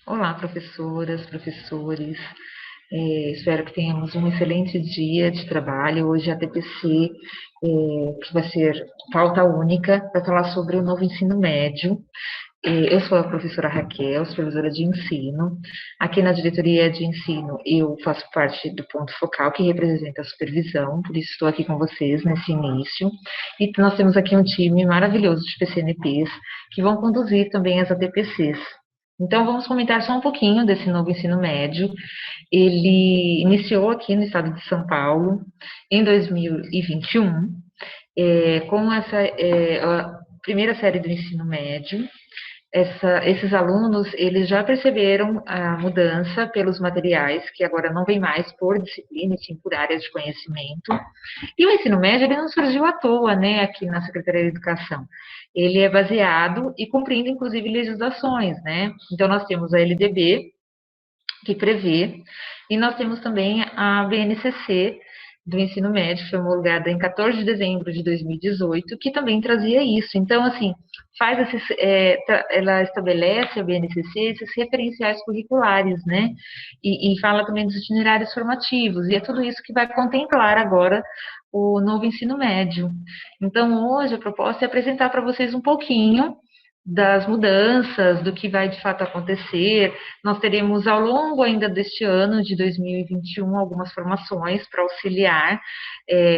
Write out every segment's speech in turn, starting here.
Olá, professoras, professores. Espero que tenhamos um excelente dia de trabalho. Hoje a TPC, que vai ser pauta única, vai falar sobre o novo ensino médio. Eu sou a professora Raquel, supervisora de ensino. Aqui na diretoria de ensino, eu faço parte do ponto focal, que representa a supervisão, por isso estou aqui com vocês nesse início. E nós temos aqui um time maravilhoso de PCNPs, que vão conduzir também as ATPCs. Então, vamos comentar só um pouquinho desse novo ensino médio. Ele iniciou aqui no estado de São Paulo em 2021, com a primeira série do ensino médio. Esses alunos, eles já perceberam a mudança pelos materiais, que agora não vem mais por disciplina, e sim por áreas de conhecimento. E o ensino médio, ele não surgiu à toa, né, aqui na Secretaria de Educação. Ele é baseado e cumprindo, inclusive, legislações, né? Então, nós temos a LDB, que prevê, e nós temos também a BNCC, do ensino médio, que foi homologada em 14 de dezembro de 2018, que também trazia isso. Então, assim, ela estabelece, a BNCC, esses referenciais curriculares, né? E fala também dos itinerários formativos, e é tudo isso que vai contemplar agora o novo ensino médio. Então, hoje, a proposta é apresentar para vocês um pouquinho das mudanças, do que vai de fato acontecer. Nós teremos ao longo ainda deste ano de 2021 algumas formações para auxiliar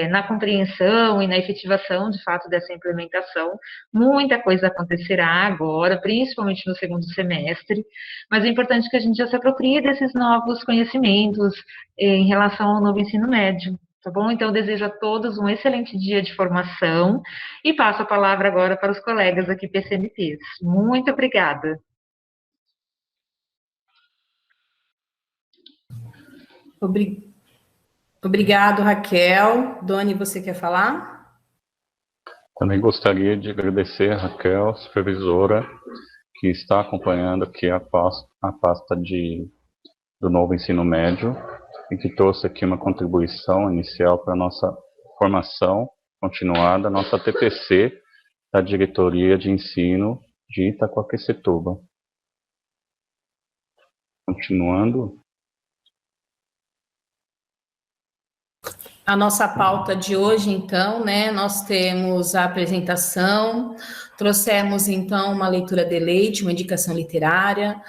na compreensão e na efetivação de fato dessa implementação. Muita coisa acontecerá agora, principalmente no segundo semestre, mas é importante que a gente já se aproprie desses novos conhecimentos em relação ao novo ensino médio. Tá bom? Então, eu desejo a todos um excelente dia de formação e passo a palavra agora para os colegas aqui PCNPs. Muito obrigada. Obrigado, Raquel. Doni, você quer falar? Também gostaria de agradecer a Raquel, supervisora, que está acompanhando aqui a pasta do novo ensino médio e que trouxe aqui uma contribuição inicial para a nossa formação continuada, nossa TPC da Diretoria de Ensino de Itaquaquecetuba. Continuando. A nossa pauta de hoje, então, né, nós temos a apresentação, trouxemos, então, uma leitura de leite, uma indicação literária,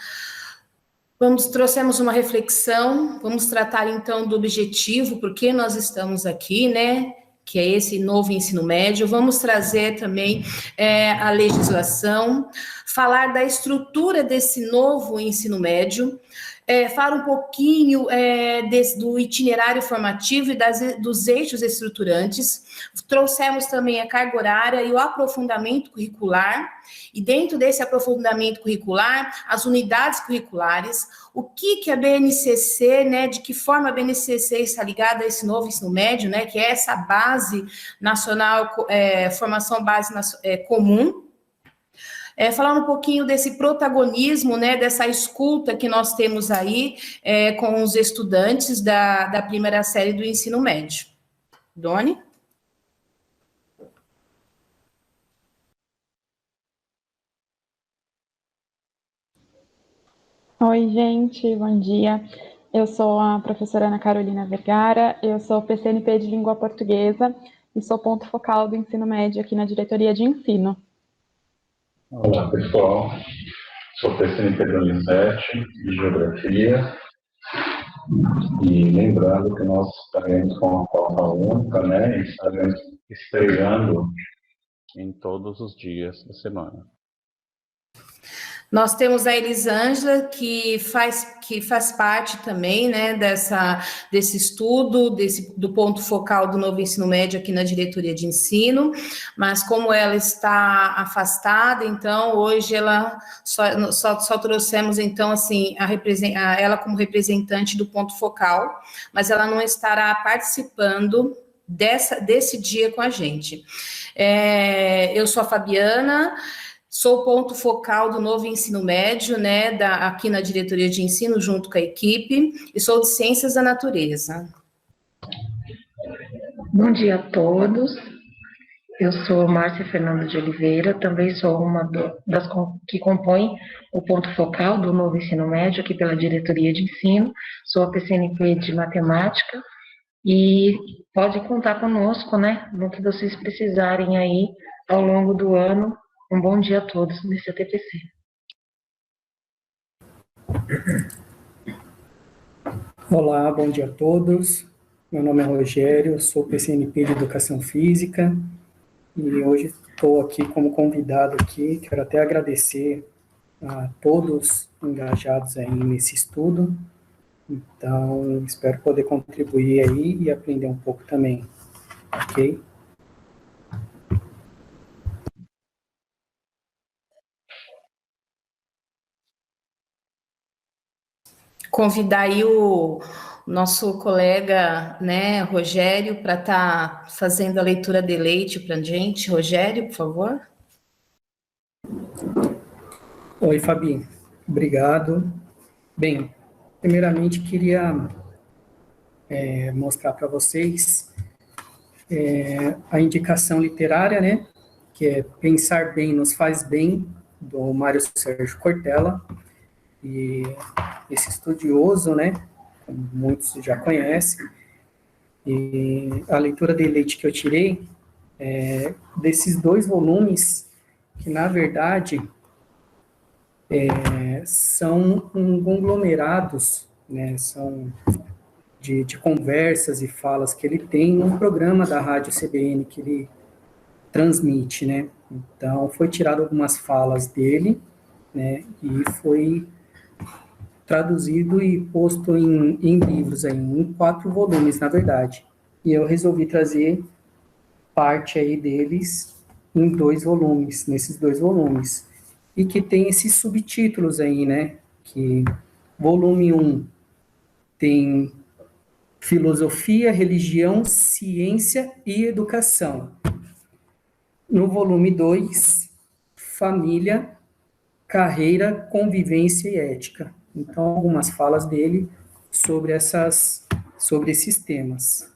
trouxemos uma reflexão, vamos tratar, então, do objetivo, por que nós estamos aqui, né, que é esse novo ensino médio, vamos trazer também a legislação, falar da estrutura desse novo ensino médio, falar um pouquinho do itinerário formativo e dos eixos estruturantes. Trouxemos também a carga horária e o aprofundamento curricular, e dentro desse aprofundamento curricular, as unidades curriculares, o que a BNCC, né, de que forma a BNCC está ligada a esse novo ensino médio, né, que é essa base nacional, formação base comum, falar um pouquinho desse protagonismo, né, dessa escuta que nós temos aí com os estudantes da primeira série do ensino médio. Doni? Oi, gente, bom dia. Eu sou a professora Ana Carolina Vergara, eu sou PCNP de Língua Portuguesa e sou ponto focal do ensino médio aqui na Diretoria de Ensino. Olá, pessoal. Sou PCNP do Unicef, de Geografia. E lembrando que nós estaremos com a pauta única, né? E estaremos estreando em todos os dias da semana. Nós temos a Elisângela, que faz parte também, né, desse estudo, do ponto focal do novo ensino médio aqui na diretoria de ensino, mas como ela está afastada, então hoje ela só trouxemos, então, assim, ela como representante do ponto focal, mas ela não estará participando desse dia com a gente. Eu sou a Fabiana, sou ponto focal do novo ensino médio, né, aqui na diretoria de ensino, junto com a equipe, e sou de Ciências da Natureza. Bom dia a todos. Eu sou Márcia Fernanda de Oliveira, também sou uma das que compõe o ponto focal do novo ensino médio aqui pela diretoria de ensino. Sou a PCNP de matemática e pode contar conosco, né, no que vocês precisarem aí ao longo do ano. Um bom dia a todos nesse ATPC. Olá, bom dia a todos. Meu nome é Rogério, sou PCNP de Educação Física e hoje estou aqui como convidado aqui. Quero até agradecer a todos engajados aí nesse estudo. Então, espero poder contribuir aí e aprender um pouco também, ok? Convidar aí o nosso colega, né, Rogério, para estar fazendo a leitura de leite para a gente. Rogério, por favor. Oi, Fabi. Obrigado. Bem, primeiramente queria mostrar para vocês a indicação literária, né, que é Pensar Bem Nos Faz Bem, do Mário Sérgio Cortella. E esse estudioso, né, como muitos já conhecem, e a leitura de leite que eu tirei desses 2 volumes, que na verdade são conglomerados, né, são de conversas e falas que ele tem num programa da Rádio CBN que ele transmite, né. Então, foi tirado algumas falas dele, né, e foi traduzido e posto em livros, aí, em 4 volumes, na verdade. E eu resolvi trazer parte aí deles em 2 volumes, nesses 2 volumes. E que tem esses subtítulos aí, né? Que volume 1 tem Filosofia, Religião, Ciência e Educação. No volume 2, Família, Carreira, Convivência e Ética. Então, algumas falas dele sobre esses temas.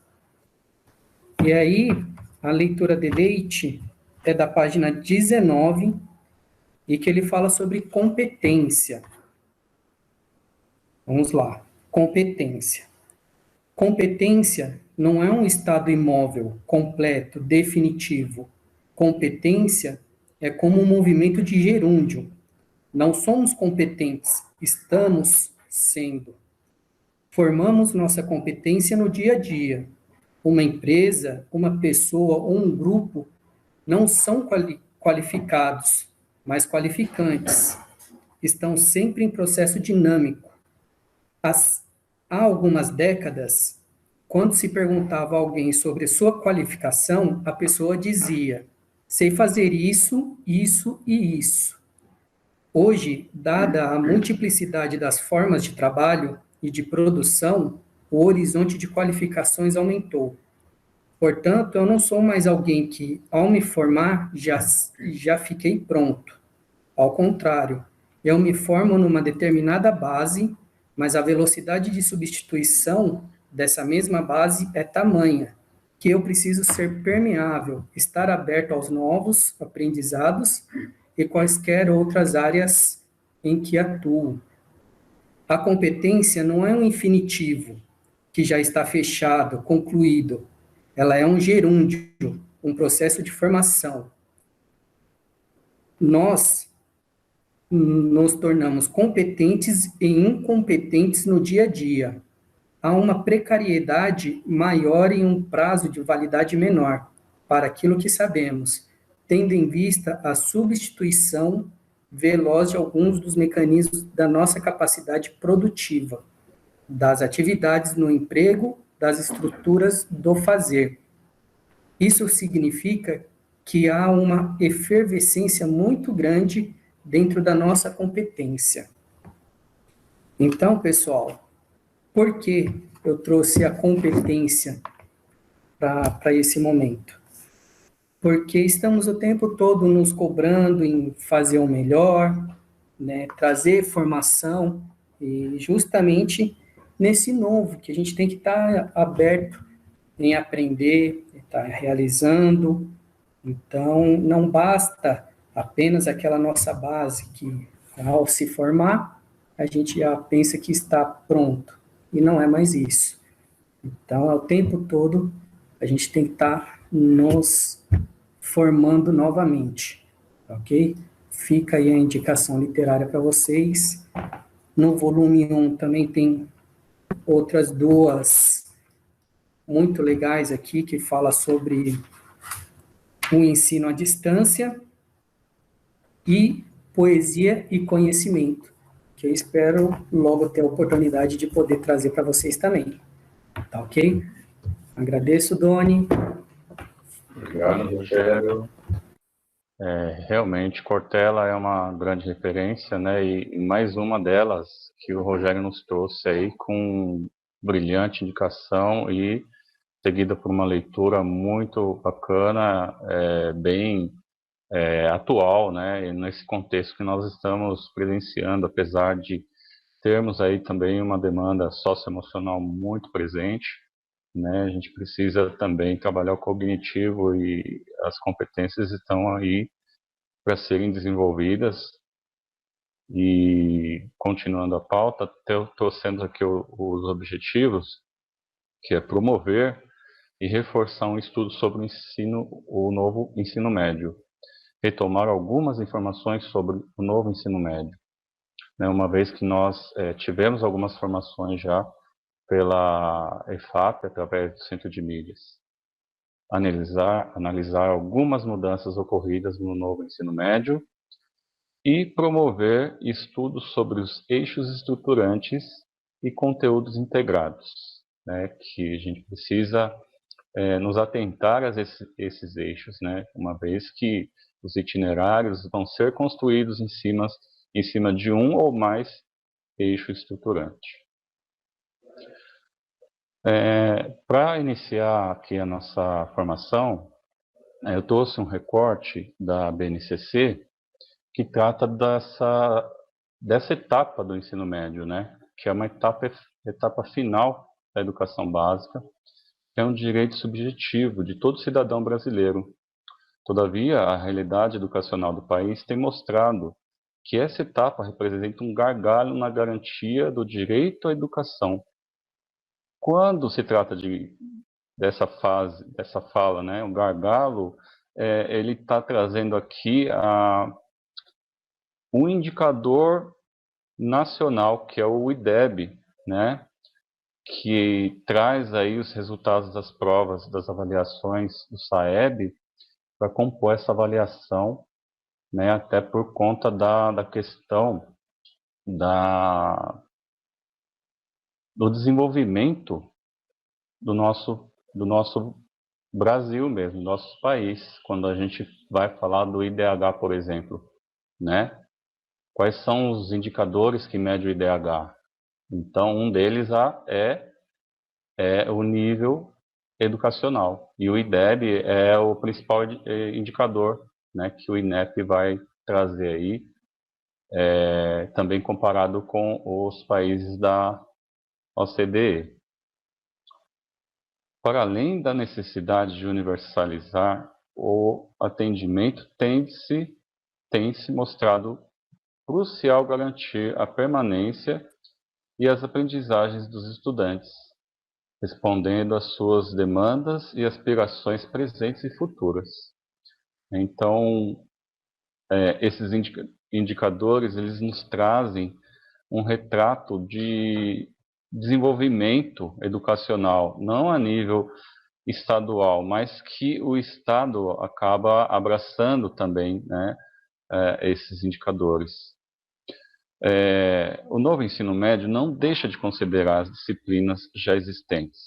E aí, a leitura de leite é da página 19, e que ele fala sobre competência. Vamos lá. Competência. Competência não é um estado imóvel, completo, definitivo. Competência é como um movimento de gerúndio. Não somos competentes, estamos sendo. Formamos nossa competência no dia a dia. Uma empresa, uma pessoa ou um grupo não são qualificados, mas qualificantes. Estão sempre em processo dinâmico. Há algumas décadas, quando se perguntava a alguém sobre sua qualificação, a pessoa dizia: sei fazer isso, isso e isso. Hoje, dada a multiplicidade das formas de trabalho e de produção, o horizonte de qualificações aumentou. Portanto, eu não sou mais alguém que, ao me formar, já fiquei pronto. Ao contrário, eu me formo numa determinada base, mas a velocidade de substituição dessa mesma base é tamanha, que eu preciso ser permeável, estar aberto aos novos aprendizados e quaisquer outras áreas em que atuo. A competência não é um infinitivo que já está fechado, concluído. Ela é um gerúndio, um processo de formação. Nós nos tornamos competentes e incompetentes no dia a dia. Há uma precariedade maior e um prazo de validade menor para aquilo que sabemos, tendo em vista a substituição veloz de alguns dos mecanismos da nossa capacidade produtiva, das atividades no emprego, das estruturas do fazer. Isso significa que há uma efervescência muito grande dentro da nossa competência. Então, pessoal, por que eu trouxe a competência para esse momento? Porque estamos o tempo todo nos cobrando em fazer o melhor, né, trazer formação, e justamente nesse novo, que a gente tem que estar aberto em aprender, estar realizando, Então, não basta apenas aquela nossa base que, ao se formar, a gente já pensa que está pronto, e não é mais isso. Então, ao tempo todo, a gente tem que estar nos formando novamente, ok? Fica aí a indicação literária para vocês. No volume 1 também tem outras duas muito legais aqui, que fala sobre o ensino à distância e poesia e conhecimento, que eu espero logo ter a oportunidade de poder trazer para vocês também. Tá ok? Agradeço, Doni. Obrigado, Rogério. Realmente, Cortella é uma grande referência, né? E mais uma delas que o Rogério nos trouxe aí com brilhante indicação e seguida por uma leitura muito bacana, bem atual, né? E nesse contexto que nós estamos presenciando, apesar de termos aí também uma demanda socioemocional muito presente, né? A gente precisa também trabalhar o cognitivo e as competências estão aí para serem desenvolvidas. E continuando a pauta, trouxemos aqui os objetivos, que é promover e reforçar um estudo sobre o novo ensino médio, retomar algumas informações sobre o novo ensino médio, né? Uma vez que nós tivemos algumas formações já pela EFAP, através do Centro de Mídias. Analisar algumas mudanças ocorridas no novo ensino médio e promover estudos sobre os eixos estruturantes e conteúdos integrados, né, que a gente precisa nos atentar a esses eixos, né, uma vez que os itinerários vão ser construídos em cima de um ou mais eixo estruturante. Para iniciar aqui a nossa formação, eu trouxe um recorte da BNCC que trata dessa etapa do ensino médio, né? Que é uma etapa final da educação básica, que é um direito subjetivo de todo cidadão brasileiro. Todavia, a realidade educacional do país tem mostrado que essa etapa representa um gargalo na garantia do direito à educação. Quando se trata dessa fala, né, um gargalo, ele está trazendo aqui um indicador nacional, que é o IDEB, né, que traz aí os resultados das provas, das avaliações do SAEB, para compor essa avaliação, né, até por conta da questão do desenvolvimento do nosso Brasil mesmo, do nosso país, quando a gente vai falar do IDH, por exemplo, né? Quais são os indicadores que mede o IDH? Então, um deles é o nível educacional, e o IDEB é o principal indicador, né, que o INEP vai trazer aí, também comparado com os países da OCDE. Para além da necessidade de universalizar o atendimento, tem-se mostrado crucial garantir a permanência e as aprendizagens dos estudantes, respondendo às suas demandas e aspirações presentes e futuras. Então, esses indicadores, eles nos trazem um retrato de desenvolvimento educacional, não a nível estadual, mas que o Estado acaba abraçando também, né, esses indicadores. O novo ensino médio não deixa de considerar as disciplinas já existentes.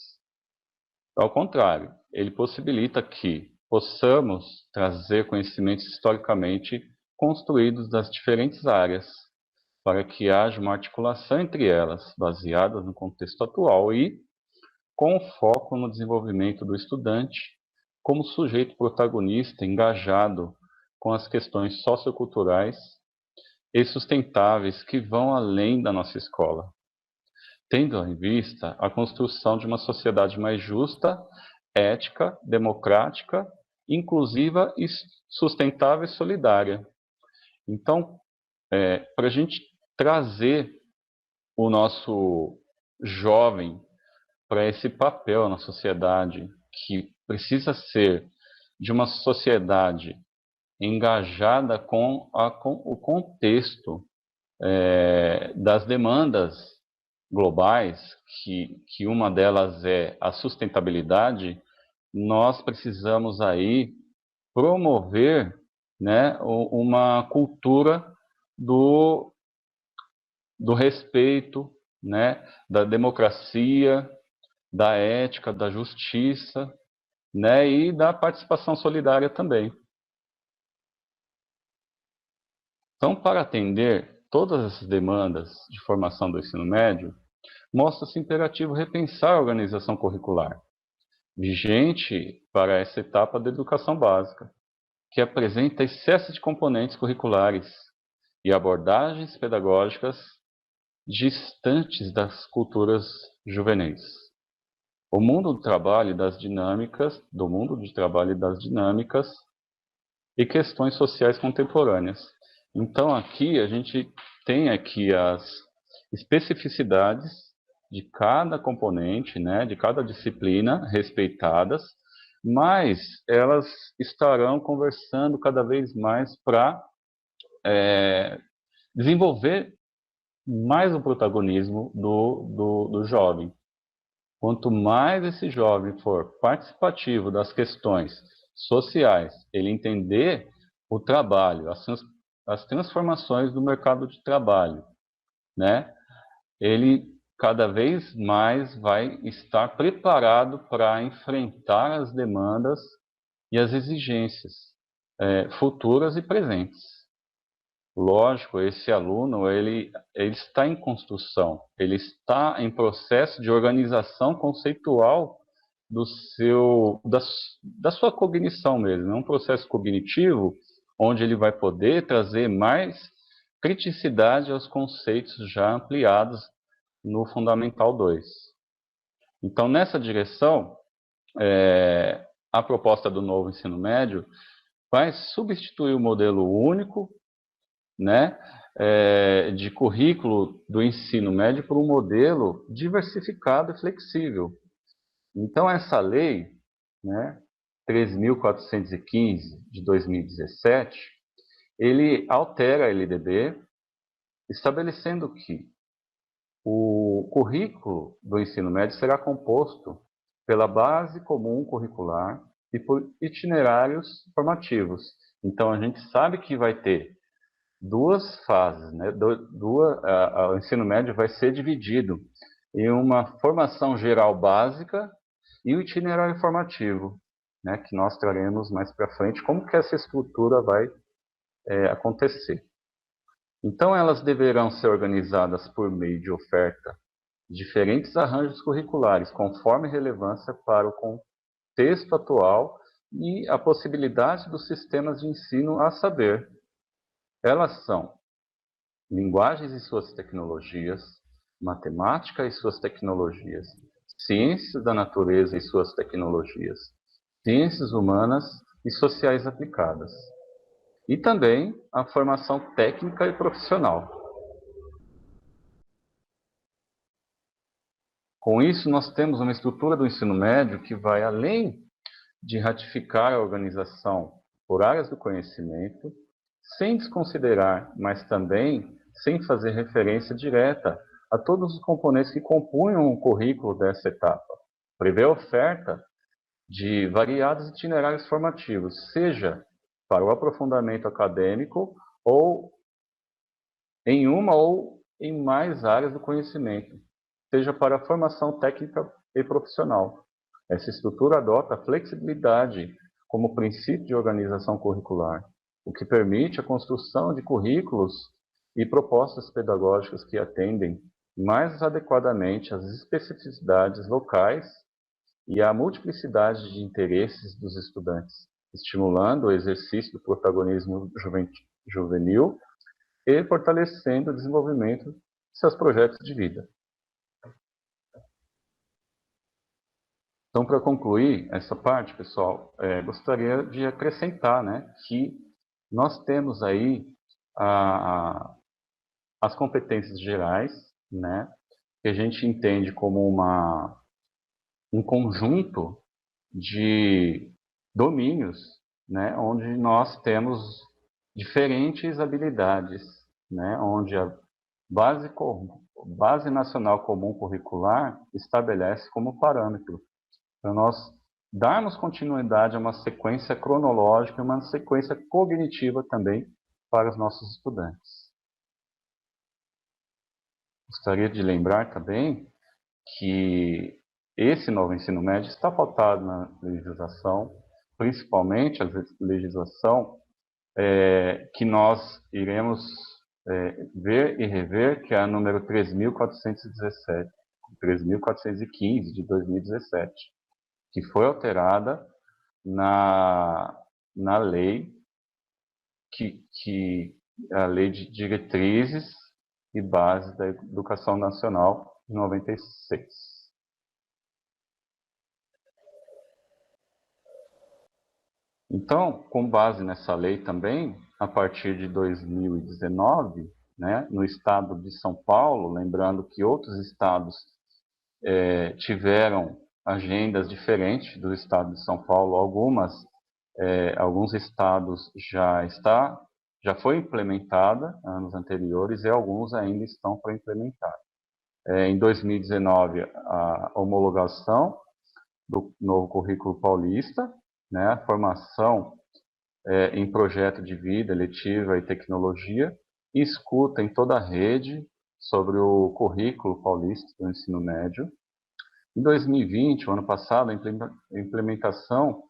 Ao contrário, ele possibilita que possamos trazer conhecimentos historicamente construídos das diferentes áreas, para que haja uma articulação entre elas, baseada no contexto atual e com foco no desenvolvimento do estudante como sujeito protagonista engajado com as questões socioculturais e sustentáveis que vão além da nossa escola, tendo em vista a construção de uma sociedade mais justa, ética, democrática inclusiva, e sustentável e solidária. Então, para a gente trazer o nosso jovem para esse papel na sociedade, que precisa ser de uma sociedade engajada com o contexto das demandas globais, que uma delas é a sustentabilidade, nós precisamos aí promover, né, uma cultura do respeito, né, da democracia, da ética, da justiça, né, e da participação solidária também. Então, para atender todas essas demandas de formação do ensino médio, mostra-se imperativo repensar a organização curricular, vigente para essa etapa da educação básica, que apresenta excesso de componentes curriculares e abordagens pedagógicas distantes das culturas juvenis. O mundo do trabalho e das dinâmicas, e questões sociais contemporâneas. Então, aqui a gente tem aqui as especificidades de cada componente, né, de cada disciplina respeitadas, mas elas estarão conversando cada vez mais para desenvolver mais o protagonismo do jovem. Quanto mais esse jovem for participativo das questões sociais, ele entender o trabalho, as transformações do mercado de trabalho, né? Ele cada vez mais vai estar preparado para enfrentar as demandas e as exigências futuras e presentes. Lógico, esse aluno ele está em construção, ele está em processo de organização conceitual da sua cognição mesmo. É um processo cognitivo onde ele vai poder trazer mais criticidade aos conceitos já ampliados no Fundamental 2. Então, nessa direção, a proposta do novo ensino médio vai substituir o modelo único, né, de currículo do ensino médio por um modelo diversificado e flexível. Então, essa lei, né, 13.415 de 2017, ele altera a LDB, estabelecendo que o currículo do ensino médio será composto pela base comum curricular e por itinerários formativos. Então, a gente sabe que vai ter duas fases, né? O ensino médio vai ser dividido em uma formação geral básica e o itinerário formativo, né? Que nós traremos mais para frente, como que essa estrutura vai acontecer. Então, elas deverão ser organizadas por meio de oferta de diferentes arranjos curriculares, conforme relevância para o contexto atual e a possibilidade dos sistemas de ensino, a saber, elas são linguagens e suas tecnologias, matemática e suas tecnologias, ciências da natureza e suas tecnologias, ciências humanas e sociais aplicadas, e também a formação técnica e profissional. Com isso, nós temos uma estrutura do ensino médio que vai além de ratificar a organização por áreas do conhecimento, sem desconsiderar, mas também sem fazer referência direta a todos os componentes que compunham o currículo dessa etapa. Prevê a oferta de variados itinerários formativos, seja para o aprofundamento acadêmico ou em uma ou em mais áreas do conhecimento, seja para a formação técnica e profissional. Essa estrutura adota a flexibilidade como princípio de organização curricular, o que permite a construção de currículos e propostas pedagógicas que atendem mais adequadamente às especificidades locais e à multiplicidade de interesses dos estudantes, estimulando o exercício do protagonismo juvenil e fortalecendo o desenvolvimento de seus projetos de vida. Então, para concluir essa parte, pessoal, gostaria de acrescentar, né, que nós temos aí as competências gerais, né, que a gente entende como um conjunto de domínios, né, onde nós temos diferentes habilidades, né, onde a Base Nacional Comum Curricular estabelece como parâmetro para nós darmos continuidade a uma sequência cronológica, uma sequência cognitiva também para os nossos estudantes. Gostaria de lembrar também que esse novo ensino médio está pautado na legislação, principalmente a legislação que nós iremos ver e rever, que é a número 3.415 de 2017, que foi alterada na lei a lei de diretrizes e bases da educação nacional de 96. Então, com base nessa lei também, a partir de 2019, né, no estado de São Paulo, lembrando que outros estados tiveram agendas diferentes do estado de São Paulo, alguns estados já foi implementada anos anteriores e alguns ainda estão para implementar. Em 2019, a homologação do novo currículo paulista, né, a formação em projeto de vida, eletiva e tecnologia, e escuta em toda a rede sobre o currículo paulista do ensino médio. Em 2020, o ano passado, a implementação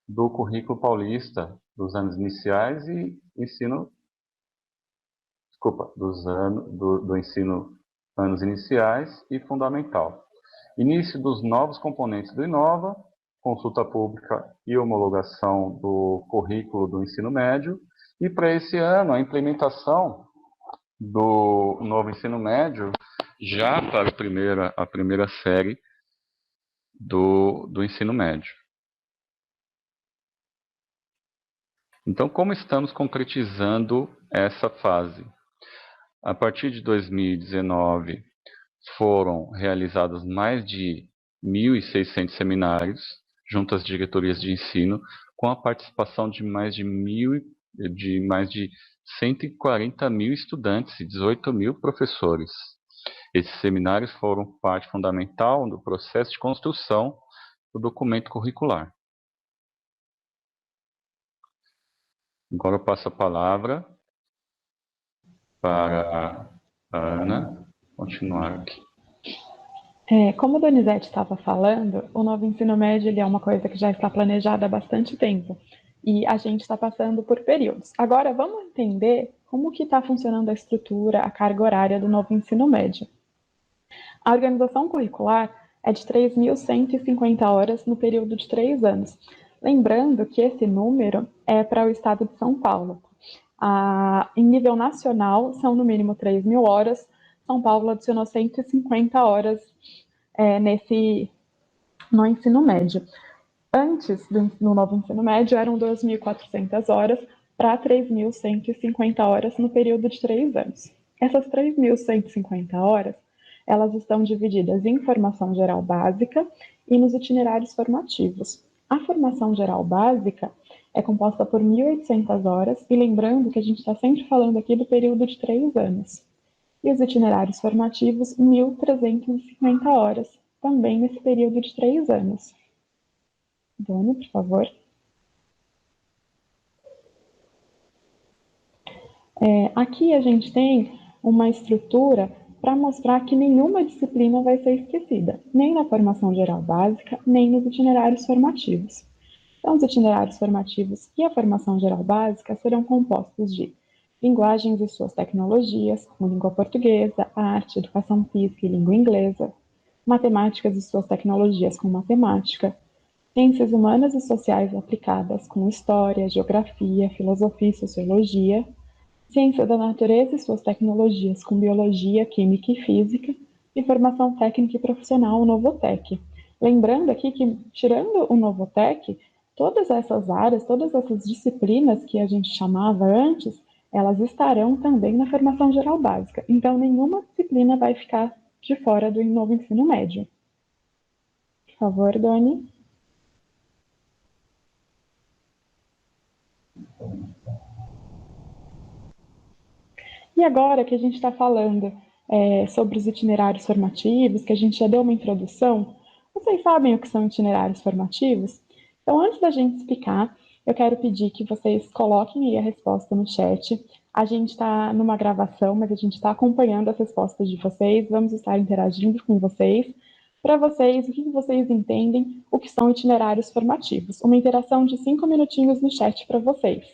do currículo paulista dos anos iniciais e do ensino anos iniciais e fundamental. Início dos novos componentes do Inova, consulta pública e homologação do currículo do ensino médio, e para esse ano a implementação do novo ensino médio já para a primeira série do ensino médio. Então, como estamos concretizando essa fase? A partir de 2019, foram realizados mais de 1.600 seminários, junto às diretorias de ensino, com a participação de mais de 140 mil estudantes e 18 mil professores. Esses seminários foram parte fundamental do processo de construção do documento curricular. Agora eu passo a palavra para a Ana continuar aqui. Como a Donizete estava falando, o novo ensino médio ele é uma coisa que já está planejada há bastante tempo e a gente está passando por períodos. Agora vamos entender como que está funcionando a estrutura, a carga horária do novo ensino médio. A organização curricular é de 3.150 horas no período de 3 anos. Lembrando que esse número é para o estado de São Paulo. Em nível nacional, são no mínimo 3.000 horas. São Paulo adicionou 150 horas no ensino médio. Antes, no novo ensino médio, eram 2.400 horas para 3.150 horas no período de 3 anos. Essas 3.150 horas, elas estão divididas em formação geral básica e nos itinerários formativos. A formação geral básica é composta por 1.800 horas, e lembrando que a gente está sempre falando aqui do período de 3 anos. E os itinerários formativos, 1.350 horas, também nesse período de 3 anos. Dona, por favor. Aqui a gente tem uma estrutura para mostrar que nenhuma disciplina vai ser esquecida, nem na formação geral básica, nem nos itinerários formativos. Então, os itinerários formativos e a formação geral básica serão compostos de linguagens e suas tecnologias, como língua portuguesa, arte, educação física e língua inglesa, matemáticas e suas tecnologias com matemática, ciências humanas e sociais aplicadas com história, geografia, filosofia e sociologia, ciência da natureza e suas tecnologias com biologia, química e física, e formação técnica e profissional, Novotec. Lembrando aqui que, tirando o Novotec, todas essas áreas, todas essas disciplinas que a gente chamava antes, elas estarão também na formação geral básica. Então, nenhuma disciplina vai ficar de fora do novo ensino médio. Por favor, Dani. E agora que a gente está falando sobre os itinerários formativos, que a gente já deu uma introdução, vocês sabem o que são itinerários formativos? Então, antes da gente explicar, eu quero pedir que vocês coloquem aí a resposta no chat. A gente está numa gravação, mas a gente está acompanhando as respostas de vocês, vamos estar interagindo com vocês. Para vocês, o que vocês entendem, o que são itinerários formativos? Uma interação de 5 minutinhos no chat para vocês.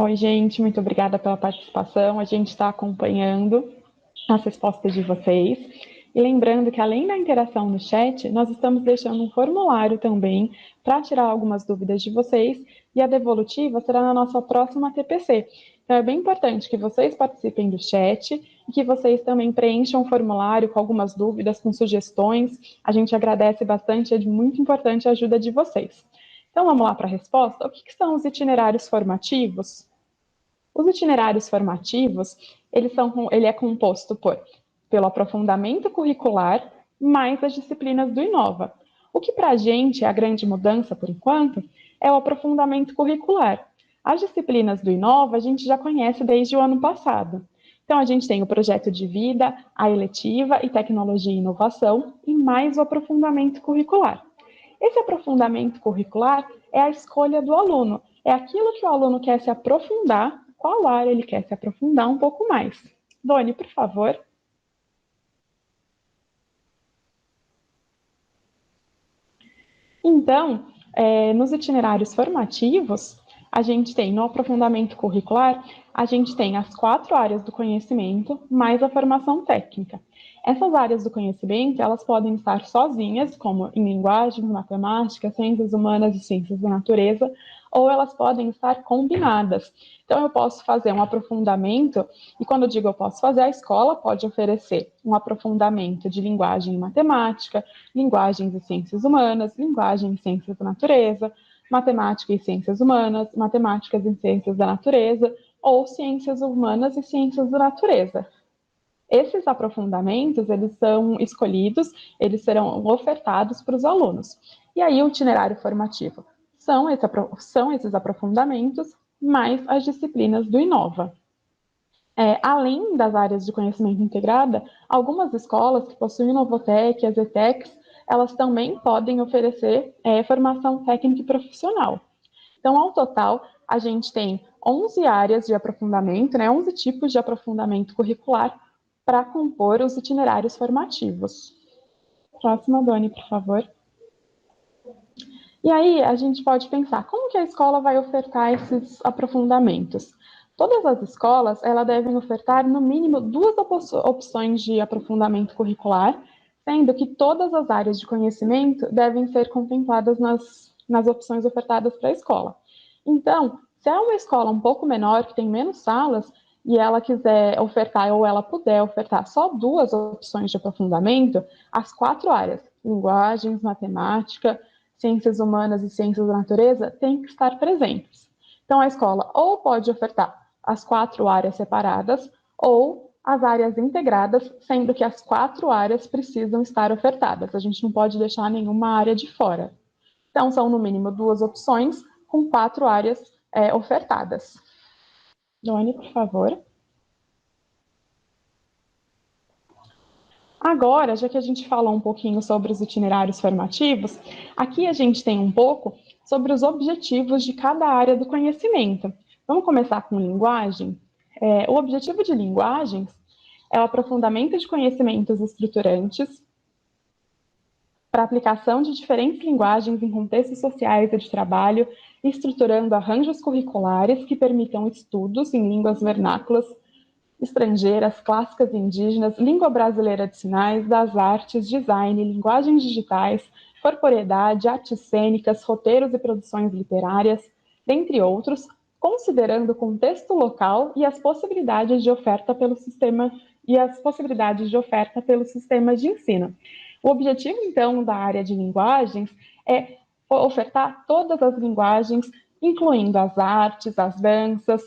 Oi, gente, muito obrigada pela participação. A gente está acompanhando as respostas de vocês. E lembrando que, além da interação no chat, nós estamos deixando um formulário também para tirar algumas dúvidas de vocês, e a devolutiva será na nossa próxima TPC. Então, é bem importante que vocês participem do chat e que vocês também preencham o formulário com algumas dúvidas, com sugestões. A gente agradece bastante, é muito importante a ajuda de vocês. Então, vamos lá para a resposta. O que são os itinerários formativos? Os itinerários formativos, ele é composto pelo aprofundamento curricular, mais as disciplinas do Inova. O que para a gente é a grande mudança, por enquanto, é o aprofundamento curricular. As disciplinas do Inova a gente já conhece desde o ano passado. Então, a gente tem o projeto de vida, a eletiva e tecnologia e inovação, e mais o aprofundamento curricular. Esse aprofundamento curricular é a escolha do aluno, é aquilo que o aluno quer se aprofundar, qual área ele quer se aprofundar um pouco mais. Doni, por favor. Então, nos itinerários formativos, a gente tem, no aprofundamento curricular, a gente tem as 4 áreas do conhecimento, mais a formação técnica. Essas áreas do conhecimento, elas podem estar sozinhas, como em linguagem, matemática, ciências humanas e ciências da natureza, ou elas podem estar combinadas. Então, eu posso fazer um aprofundamento, e quando eu digo eu posso fazer, a escola pode oferecer um aprofundamento de linguagem e matemática, linguagens e ciências humanas, linguagem e ciências da natureza, matemática e ciências humanas, matemáticas e ciências da natureza, ou ciências humanas e ciências da natureza. Esses aprofundamentos, eles são escolhidos, eles serão ofertados para os alunos. E aí, o itinerário formativo são esses aprofundamentos, mais as disciplinas do Inova. Além das áreas de conhecimento integrada, algumas escolas que possuem Novotec, as ETECs, elas também podem oferecer formação técnica e profissional. Então, ao total, a gente tem 11 áreas de aprofundamento, 11 tipos de aprofundamento curricular para compor os itinerários formativos. Próxima, Doni, por favor. E aí, a gente pode pensar, como que a escola vai ofertar esses aprofundamentos? Todas as escolas, elas devem ofertar, no mínimo, 2 opções de aprofundamento curricular, sendo que todas as áreas de conhecimento devem ser contempladas nas opções ofertadas para a escola. Então, se é uma escola um pouco menor, que tem menos salas, e ela quiser ofertar, ou ela puder ofertar só 2 opções de aprofundamento, as 4 áreas, linguagens, matemática, ciências humanas e ciências da natureza, têm que estar presentes. Então, a escola ou pode ofertar as 4 áreas separadas, ou as áreas integradas, sendo que as 4 áreas precisam estar ofertadas. A gente não pode deixar nenhuma área de fora. Então, são no mínimo 2 opções, com 4 áreas ofertadas. Doni, por favor. Agora, já que a gente falou um pouquinho sobre os itinerários formativos, aqui a gente tem um pouco sobre os objetivos de cada área do conhecimento. Vamos começar com linguagem? O objetivo de linguagens é o aprofundamento de conhecimentos estruturantes para aplicação de diferentes linguagens em contextos sociais e de trabalho, estruturando arranjos curriculares que permitam estudos em línguas vernáculas, estrangeiras, clássicas e indígenas, língua brasileira de sinais, das artes, design, linguagens digitais, corporeidade, artes cênicas, roteiros e produções literárias, dentre outros, considerando o contexto local e as possibilidades de oferta pelo sistema de ensino. O objetivo, então, da área de linguagens é ofertar todas as linguagens, incluindo as artes, as danças,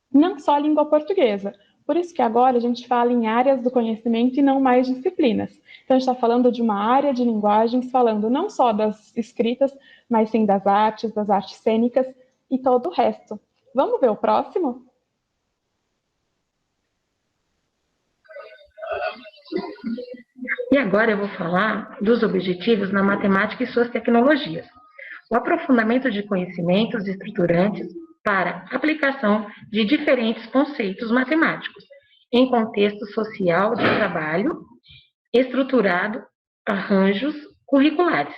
não só a língua portuguesa. Por isso que agora a gente fala em áreas do conhecimento e não mais disciplinas. Então, a gente está falando de uma área de linguagens, falando não só das escritas, mas sim das artes cênicas e todo o resto. Vamos ver o próximo? E agora eu vou falar dos objetivos na matemática e suas tecnologias. O aprofundamento de conhecimentos estruturantes para aplicação de diferentes conceitos matemáticos em contexto social de trabalho, estruturado arranjos curriculares,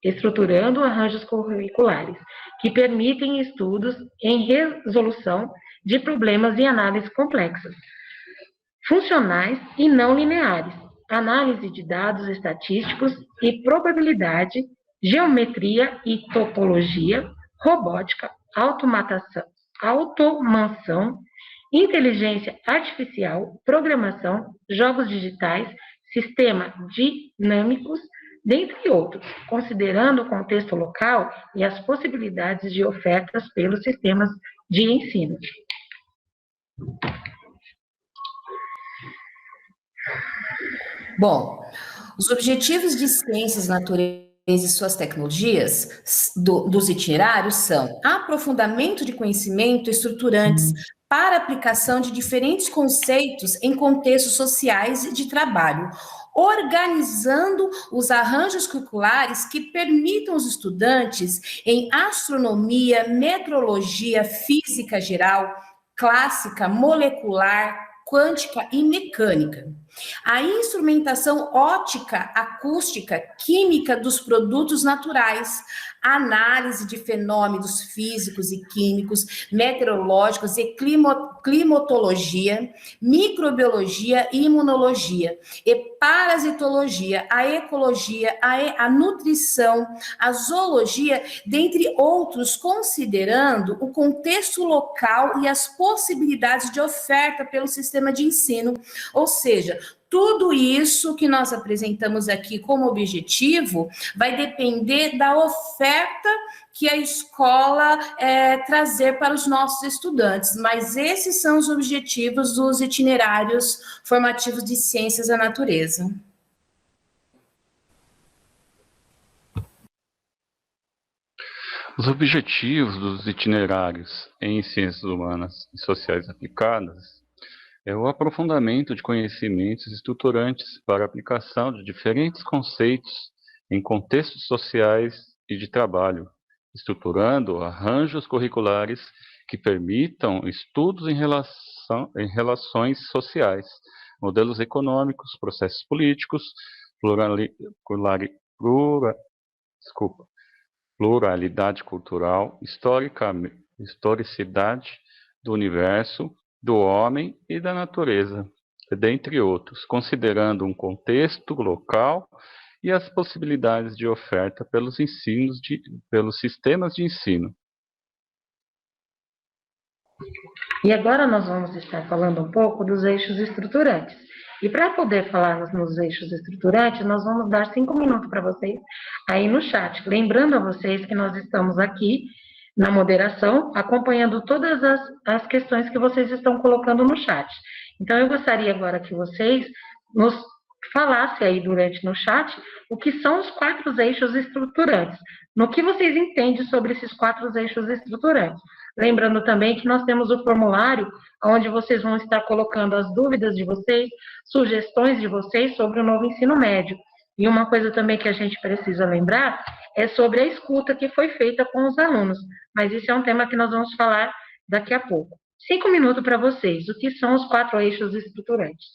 estruturando arranjos curriculares que permitem estudos em resolução de problemas e análise complexas, funcionais e não lineares, análise de dados estatísticos e probabilidade, geometria e topologia, robótica, automação, inteligência artificial, programação, jogos digitais, sistemas dinâmicos, dentre outros, considerando o contexto local e as possibilidades de ofertas pelos sistemas de ensino. Bom, os objetivos de ciências, natureza e suas tecnologias dos itinerários são aprofundamento de conhecimento estruturantes para aplicação de diferentes conceitos em contextos sociais e de trabalho, organizando os arranjos curriculares que permitam os estudantes em astronomia, meteorologia, física geral, clássica, molecular, quântica e mecânica. A instrumentação óptica, acústica, química dos produtos naturais, análise de fenômenos físicos e químicos, meteorológicos e climatologia, microbiologia e imunologia, e parasitologia, a ecologia, a nutrição, a zoologia, dentre outros, considerando o contexto local e as possibilidades de oferta pelo sistema de ensino, ou seja, tudo isso que nós apresentamos aqui como objetivo vai depender da oferta que a escola trazer para os nossos estudantes, mas esses são os objetivos dos itinerários formativos de ciências da natureza. Os objetivos dos itinerários em ciências humanas e sociais aplicadas é o aprofundamento de conhecimentos estruturantes para a aplicação de diferentes conceitos em contextos sociais e de trabalho, estruturando arranjos curriculares que permitam estudos em relações sociais, modelos econômicos, processos políticos, pluralidade cultural, historicidade do universo, do homem e da natureza, dentre outros, considerando um contexto local e as possibilidades de oferta pelos sistemas de ensino. E agora nós vamos estar falando um pouco dos eixos estruturantes. E para poder falar nos eixos estruturantes, nós vamos dar 5 minutos para vocês aí no chat. Lembrando a vocês que nós estamos aqui na moderação, acompanhando todas as questões que vocês estão colocando no chat. Então, eu gostaria agora que vocês nos falassem aí no chat o que são os 4 eixos estruturantes. No que vocês entendem sobre esses 4 eixos estruturantes. Lembrando também que nós temos o formulário onde vocês vão estar colocando as dúvidas de vocês, sugestões de vocês sobre o novo ensino médio. E uma coisa também que a gente precisa lembrar é sobre a escuta que foi feita com os alunos. Mas isso é um tema que nós vamos falar daqui a pouco. 5 minutos para vocês. O que são os 4 eixos estruturantes?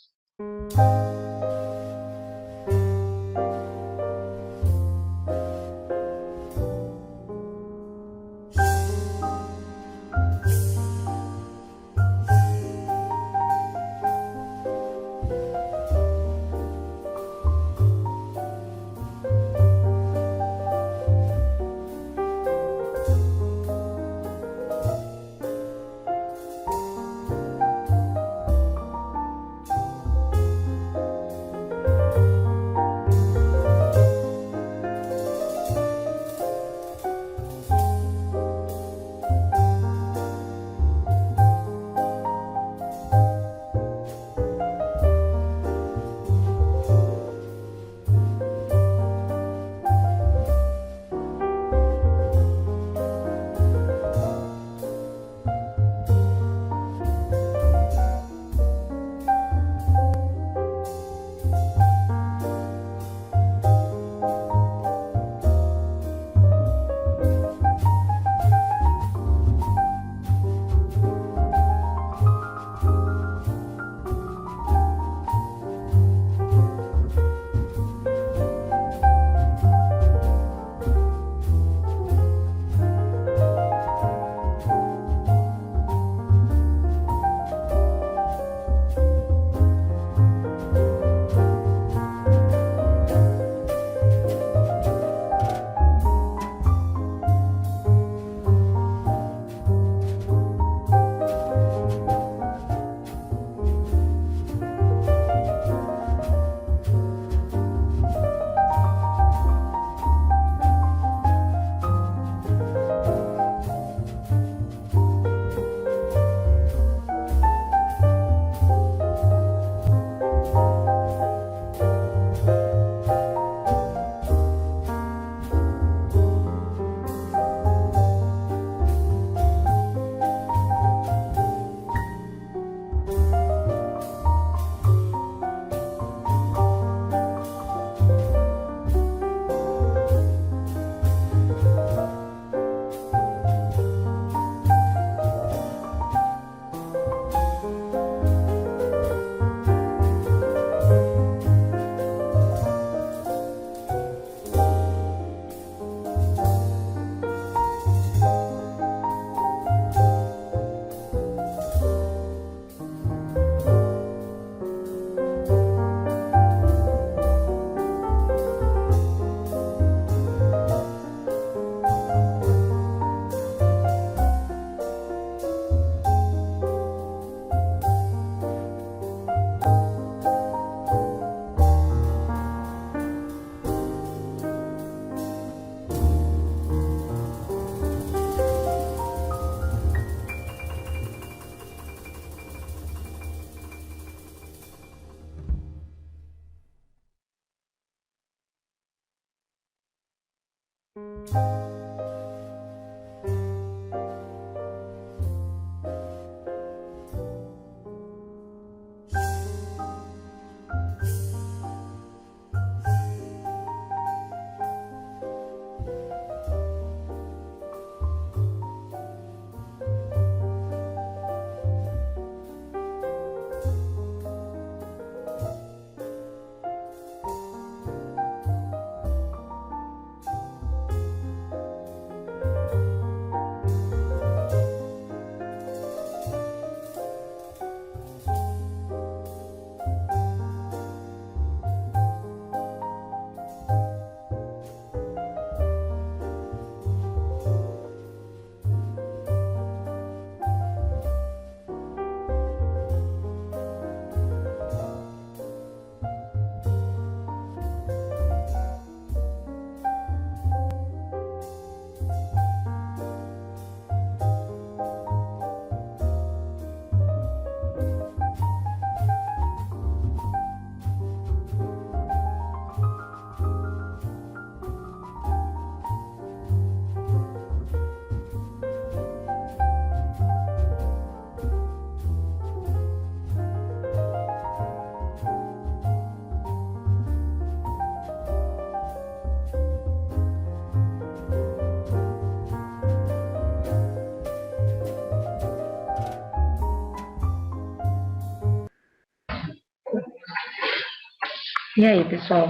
E aí, pessoal,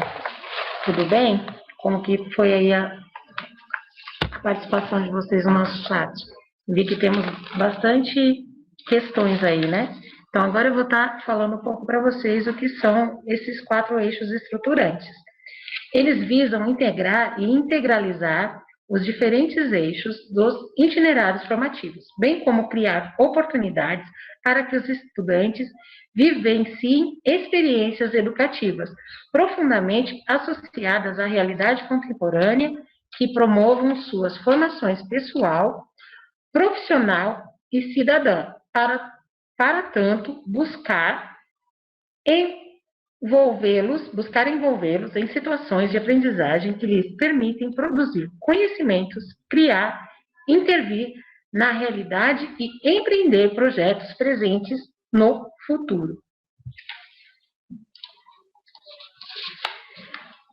tudo bem? Como que foi aí a participação de vocês no nosso chat? Vi que temos bastante questões aí, né? Então, agora eu vou estar falando um pouco para vocês o que são esses 4 eixos estruturantes. Eles visam integrar e integralizar os diferentes eixos dos itinerários formativos, bem como criar oportunidades para que os estudantes vivenciem experiências educativas profundamente associadas à realidade contemporânea que promovam suas formações pessoal, profissional e cidadã, para tanto, buscar envolvê-los em situações de aprendizagem que lhes permitem produzir conhecimentos, criar, intervir na realidade e empreender projetos presentes no futuro.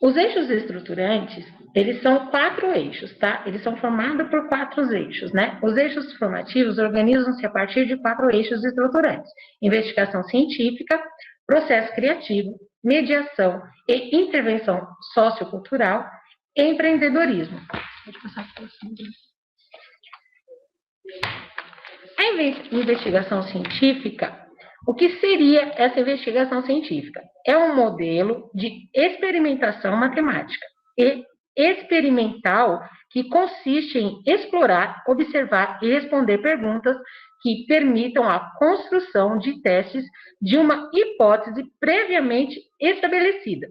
Os eixos estruturantes, eles são 4 eixos, tá? Eles são formados por 4 eixos, né? Os eixos formativos organizam-se a partir de 4 eixos estruturantes: investigação científica, processo criativo, mediação e intervenção sociocultural e empreendedorismo. Pode passar para o próximo. A investigação científica, o que seria essa investigação científica? É um modelo de experimentação matemática e experimental que consiste em explorar, observar e responder perguntas que permitam a construção de testes de uma hipótese previamente estabelecida.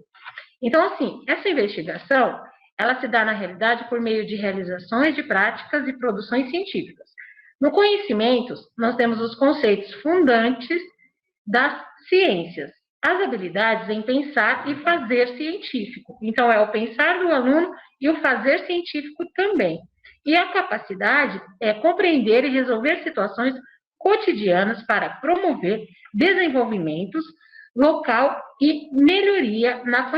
Então, assim, essa investigação, ela se dá na realidade por meio de realizações de práticas e produções científicas. No conhecimentos, nós temos os conceitos fundantes das ciências, as habilidades em pensar e fazer científico. Então, é o pensar do aluno e o fazer científico também. E a capacidade é compreender e resolver situações cotidianas para promover desenvolvimentos local e melhoria na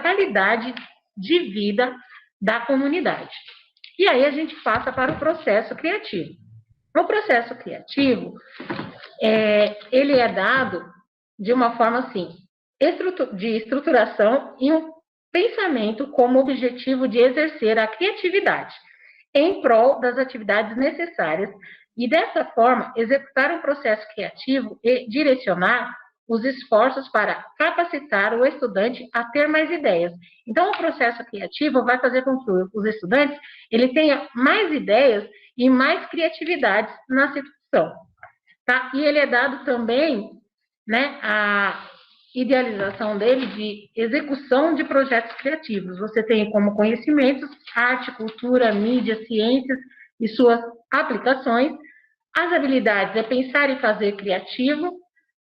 qualidade de vida da comunidade. E aí a gente passa para o processo criativo. O processo criativo, ele é dado de uma forma assim, de estruturação e um pensamento como objetivo de exercer a criatividade em prol das atividades necessárias e, dessa forma, executar um processo criativo e direcionar os esforços para capacitar o estudante a ter mais ideias. Então, o processo criativo vai fazer com que os estudantes ele tenha mais ideias e mais criatividade na situação. Tá? E ele é dado também, né, a idealização dele de execução de projetos criativos. Você tem como conhecimentos arte, cultura, mídia, ciências e suas aplicações. As habilidades é pensar e fazer criativo.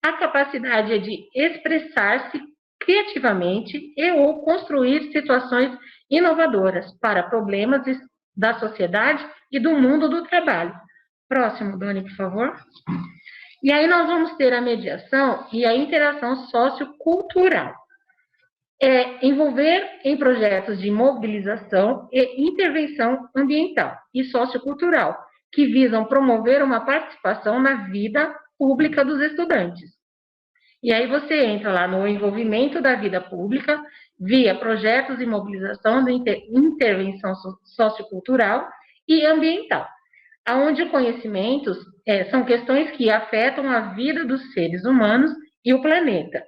A capacidade é de expressar-se criativamente e ou construir situações inovadoras para problemas da sociedade e do mundo do trabalho. Próximo, Doni, por favor. E aí nós vamos ter a mediação e a interação sociocultural. Envolver em projetos de mobilização e intervenção ambiental e sociocultural, que visam promover uma participação na vida pública dos estudantes. E aí você entra lá no envolvimento da vida pública via projetos de mobilização de intervenção sociocultural e ambiental, onde conhecimentos são questões que afetam a vida dos seres humanos e o planeta.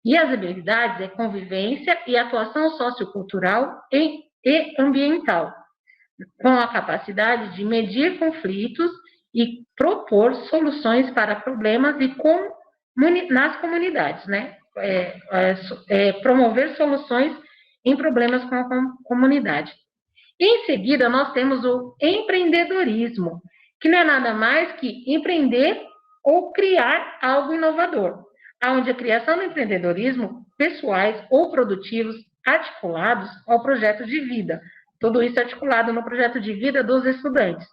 E as habilidades é convivência e atuação sociocultural e ambiental, com a capacidade de medir conflitos e propor soluções para problemas nas comunidades, né? Promover soluções em problemas com a comunidade. Em seguida, nós temos o empreendedorismo, que não é nada mais que empreender ou criar algo inovador, onde a criação do empreendedorismo, pessoais ou produtivos, articulados ao projeto de vida. Tudo isso articulado no projeto de vida dos estudantes.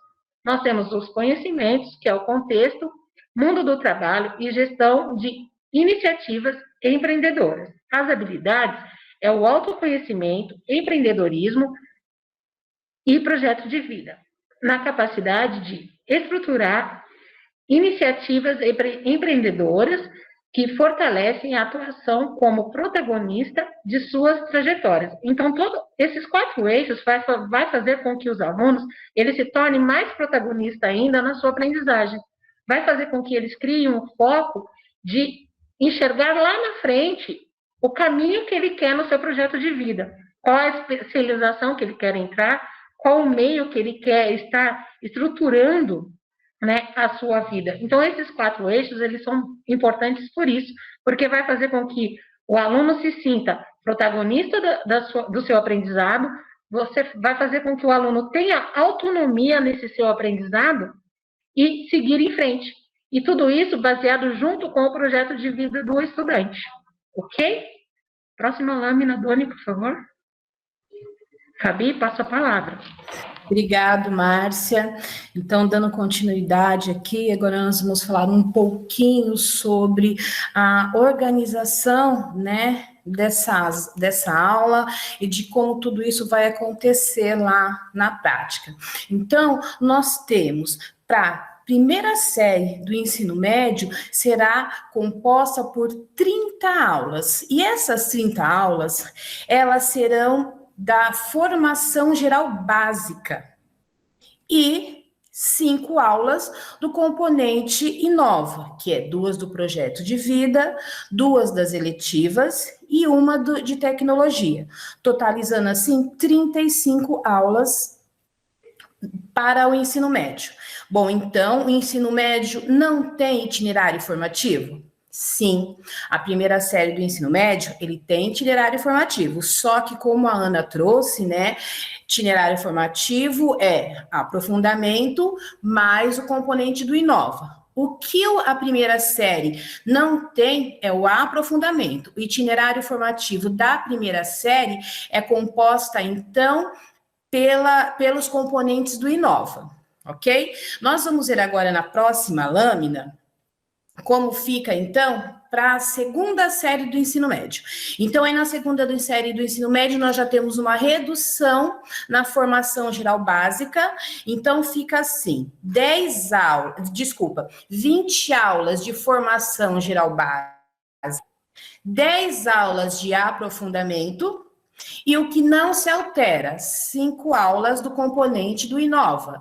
Nós temos os conhecimentos, que é o contexto, mundo do trabalho e gestão de iniciativas empreendedoras. As habilidades é o autoconhecimento, empreendedorismo e projeto de vida, na capacidade de estruturar iniciativas empreendedoras que fortalecem a atuação como protagonista de suas trajetórias. Então, todos esses 4 eixos vai fazer com que os alunos eles se tornem mais protagonistas ainda na sua aprendizagem. Vai fazer com que eles criem um foco de enxergar lá na frente o caminho que ele quer no seu projeto de vida, qual a especialização que ele quer entrar, qual o meio que ele quer estar estruturando, né, a sua vida. Então, esses 4 eixos, eles são importantes por isso, porque vai fazer com que o aluno se sinta protagonista do seu aprendizado, você vai fazer com que o aluno tenha autonomia nesse seu aprendizado e seguir em frente. E tudo isso baseado junto com o projeto de vida do estudante. Ok? Próxima lâmina, Doni, por favor. Fabi, passo a palavra. Obrigado, Márcia. Então, dando continuidade aqui, agora nós vamos falar um pouquinho sobre a organização, né, dessa aula e de como tudo isso vai acontecer lá na prática. Então, nós temos para primeira série do ensino médio será composta por 30 aulas. E essas 30 aulas, elas serão da formação geral básica e 5 aulas do componente Inova, que é 2 do projeto de vida, 2 das eletivas e 1 de tecnologia, totalizando assim 35 aulas para o ensino médio. Bom, então, o ensino médio não tem itinerário formativo? Sim, a primeira série do ensino médio, ele tem itinerário formativo, só que como a Ana trouxe, né, itinerário formativo é aprofundamento mais o componente do Inova. O que a primeira série não tem é o aprofundamento. O itinerário formativo da primeira série é composta, então, pelos componentes do Inova, ok? Nós vamos ver agora na próxima lâmina como fica, então, para a segunda série do ensino médio. Então, aí na segunda série do ensino médio, nós já temos uma redução na formação geral básica. Então, fica assim, 20 aulas de formação geral básica, 10 aulas de aprofundamento, e o que não se altera, 5 aulas do componente do Inova,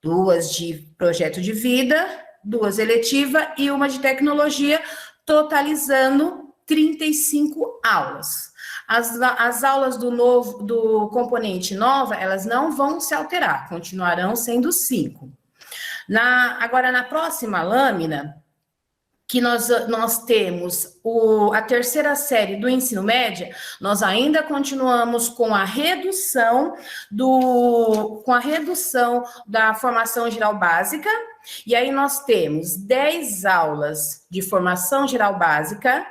2 de projeto de vida, 2 eletiva e 1 de tecnologia, totalizando 35 aulas. As aulas do componente Nova, elas não vão se alterar, continuarão sendo 5. Agora, na próxima lâmina, que nós temos a terceira série do ensino médio, nós ainda continuamos com a redução da formação geral básica, e aí nós temos 10 aulas de formação geral básica,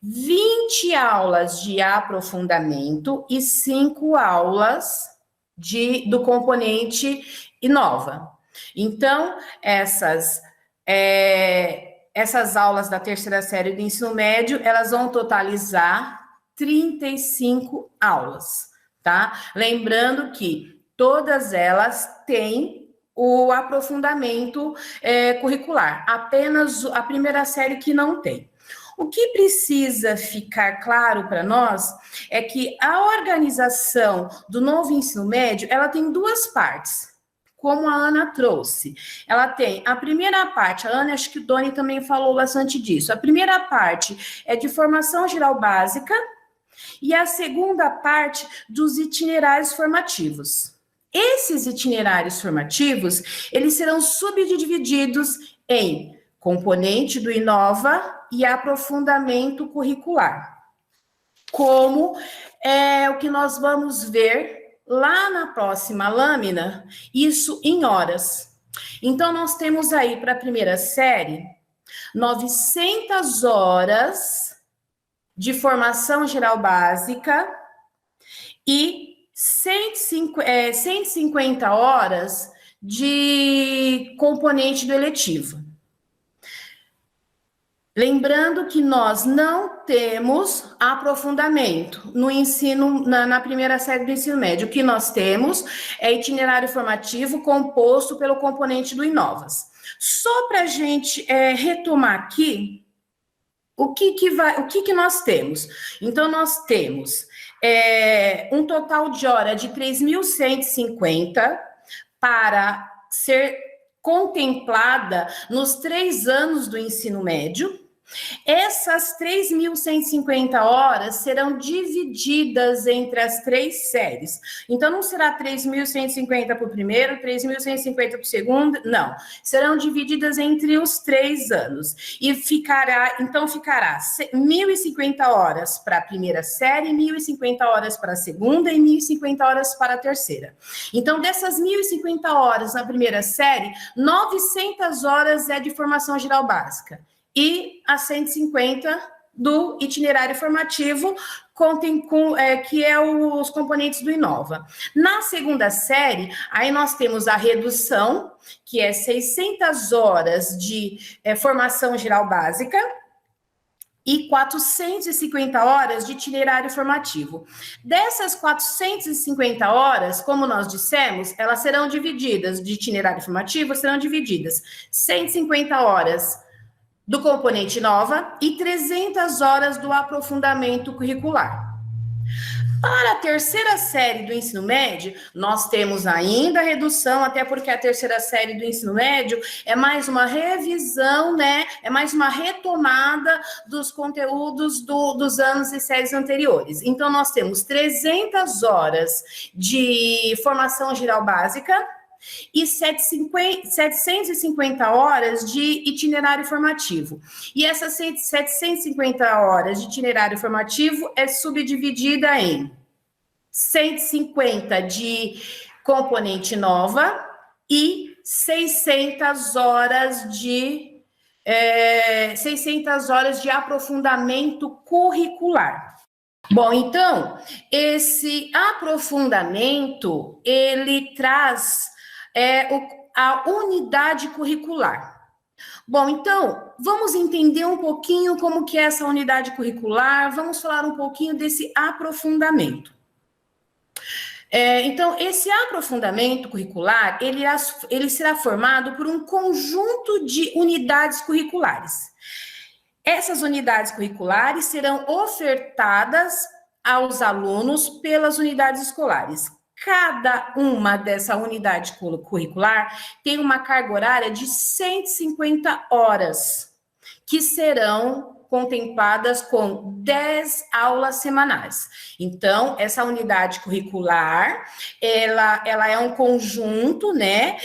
20 aulas de aprofundamento e 5 aulas do componente Inova. Então, essas aulas da terceira série do ensino médio, elas vão totalizar 35 aulas, tá? Lembrando que todas elas têm o aprofundamento curricular, apenas a primeira série que não tem. O que precisa ficar claro para nós é que a organização do novo ensino médio, ela tem duas partes, como a Ana trouxe. Ela tem a primeira parte, a Ana, acho que o Doni também falou bastante disso. A primeira parte é de formação geral básica e a segunda parte dos itinerários formativos. Esses itinerários formativos, eles serão subdivididos em componente do Inova e aprofundamento curricular. Como é o que nós vamos ver lá na próxima lâmina, isso em horas. Então, nós temos aí para a primeira série 900 horas de formação geral básica e 150 horas de componente do eletivo. Lembrando que nós não temos aprofundamento no ensino, na primeira série do ensino médio. O que nós temos é itinerário formativo composto pelo componente do Inovas. Só para a gente retomar aqui, o que nós temos? Então, nós temos um total de hora de 3.150 para ser contemplada nos 3 anos do ensino médio. Essas 3.150 horas serão divididas entre as 3 séries. Então, não será 3.150 para o primeiro, 3.150 para o segundo, não. Serão divididas entre os 3 anos. E ficará 1.050 horas para a primeira série, 1.050 horas para a segunda e 1.050 horas para a terceira. Então, dessas 1.050 horas na primeira série, 900 horas é de formação geral básica. E as 150 do itinerário formativo, que é os componentes do Inova. Na segunda série, aí nós temos a redução, que é 600 horas de formação geral básica, e 450 horas de itinerário formativo. Dessas 450 horas, como nós dissemos, elas serão divididas, de itinerário formativo, serão divididas 150 horas do componente Nova e 300 horas do aprofundamento curricular. Para a terceira série do ensino médio, nós temos ainda a redução, até porque a terceira série do ensino médio é mais uma revisão, né? É mais uma retomada dos conteúdos dos anos e séries anteriores. Então, nós temos 300 horas de formação geral básica e 750 horas de itinerário formativo. E essas 750 horas de itinerário formativo é subdividida em 150 de componente Nova e 600 horas de aprofundamento curricular. Bom, então, esse aprofundamento, ele traz a unidade curricular. Bom, então, vamos entender um pouquinho como que é essa unidade curricular, vamos falar um pouquinho desse aprofundamento. Então, esse aprofundamento curricular, ele será formado por um conjunto de unidades curriculares. Essas unidades curriculares serão ofertadas aos alunos pelas unidades escolares. Cada uma dessa unidade curricular tem uma carga horária de 150 horas, que serão contempladas com 10 aulas semanais. Então, essa unidade curricular, ela é um conjunto, né,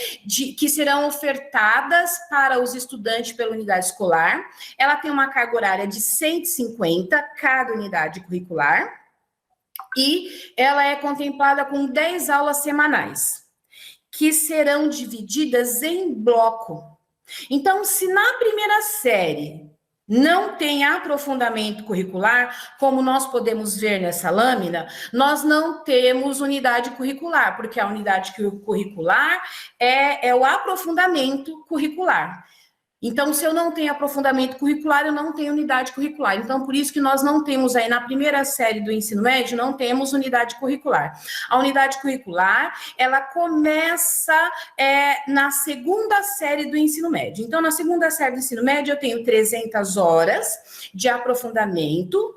que serão ofertadas para os estudantes pela unidade escolar. Ela tem uma carga horária de 150, cada unidade curricular, e ela é contemplada com 10 aulas semanais, que serão divididas em bloco. Então, se na primeira série não tem aprofundamento curricular, como nós podemos ver nessa lâmina, nós não temos unidade curricular, porque a unidade curricular é o aprofundamento curricular. Então, se eu não tenho aprofundamento curricular, eu não tenho unidade curricular. Então, por isso que nós não temos aí, na primeira série do ensino médio, não temos unidade curricular. A unidade curricular, ela começa na segunda série do ensino médio. Então, na segunda série do ensino médio, eu tenho 300 horas de aprofundamento,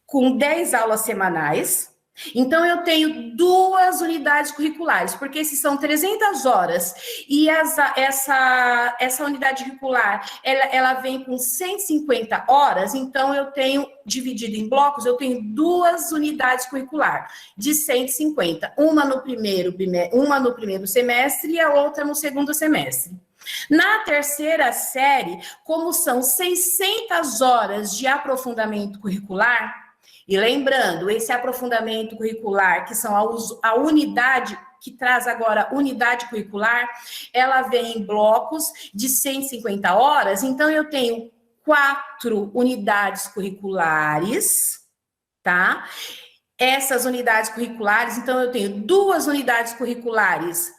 com 10 aulas semanais. Então, eu tenho 2 unidades curriculares, porque se são 300 horas e essa unidade curricular, ela vem com 150 horas, então eu tenho, dividido em blocos, eu tenho 2 unidades curriculares de 150, uma no primeiro semestre e a outra no segundo semestre. Na terceira série, como são 600 horas de aprofundamento curricular, e lembrando, esse aprofundamento curricular, que são a unidade, que traz agora unidade curricular, ela vem em blocos de 150 horas, então eu tenho 4 unidades curriculares, tá? Essas unidades curriculares, então eu tenho 2 unidades curriculares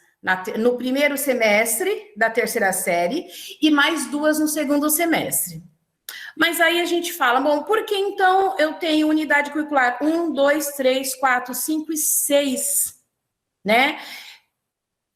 no primeiro semestre da terceira série e mais 2 no segundo semestre. Mas aí a gente fala, bom, por que então eu tenho unidade curricular 1, 2, 3, 4, 5 e 6, né?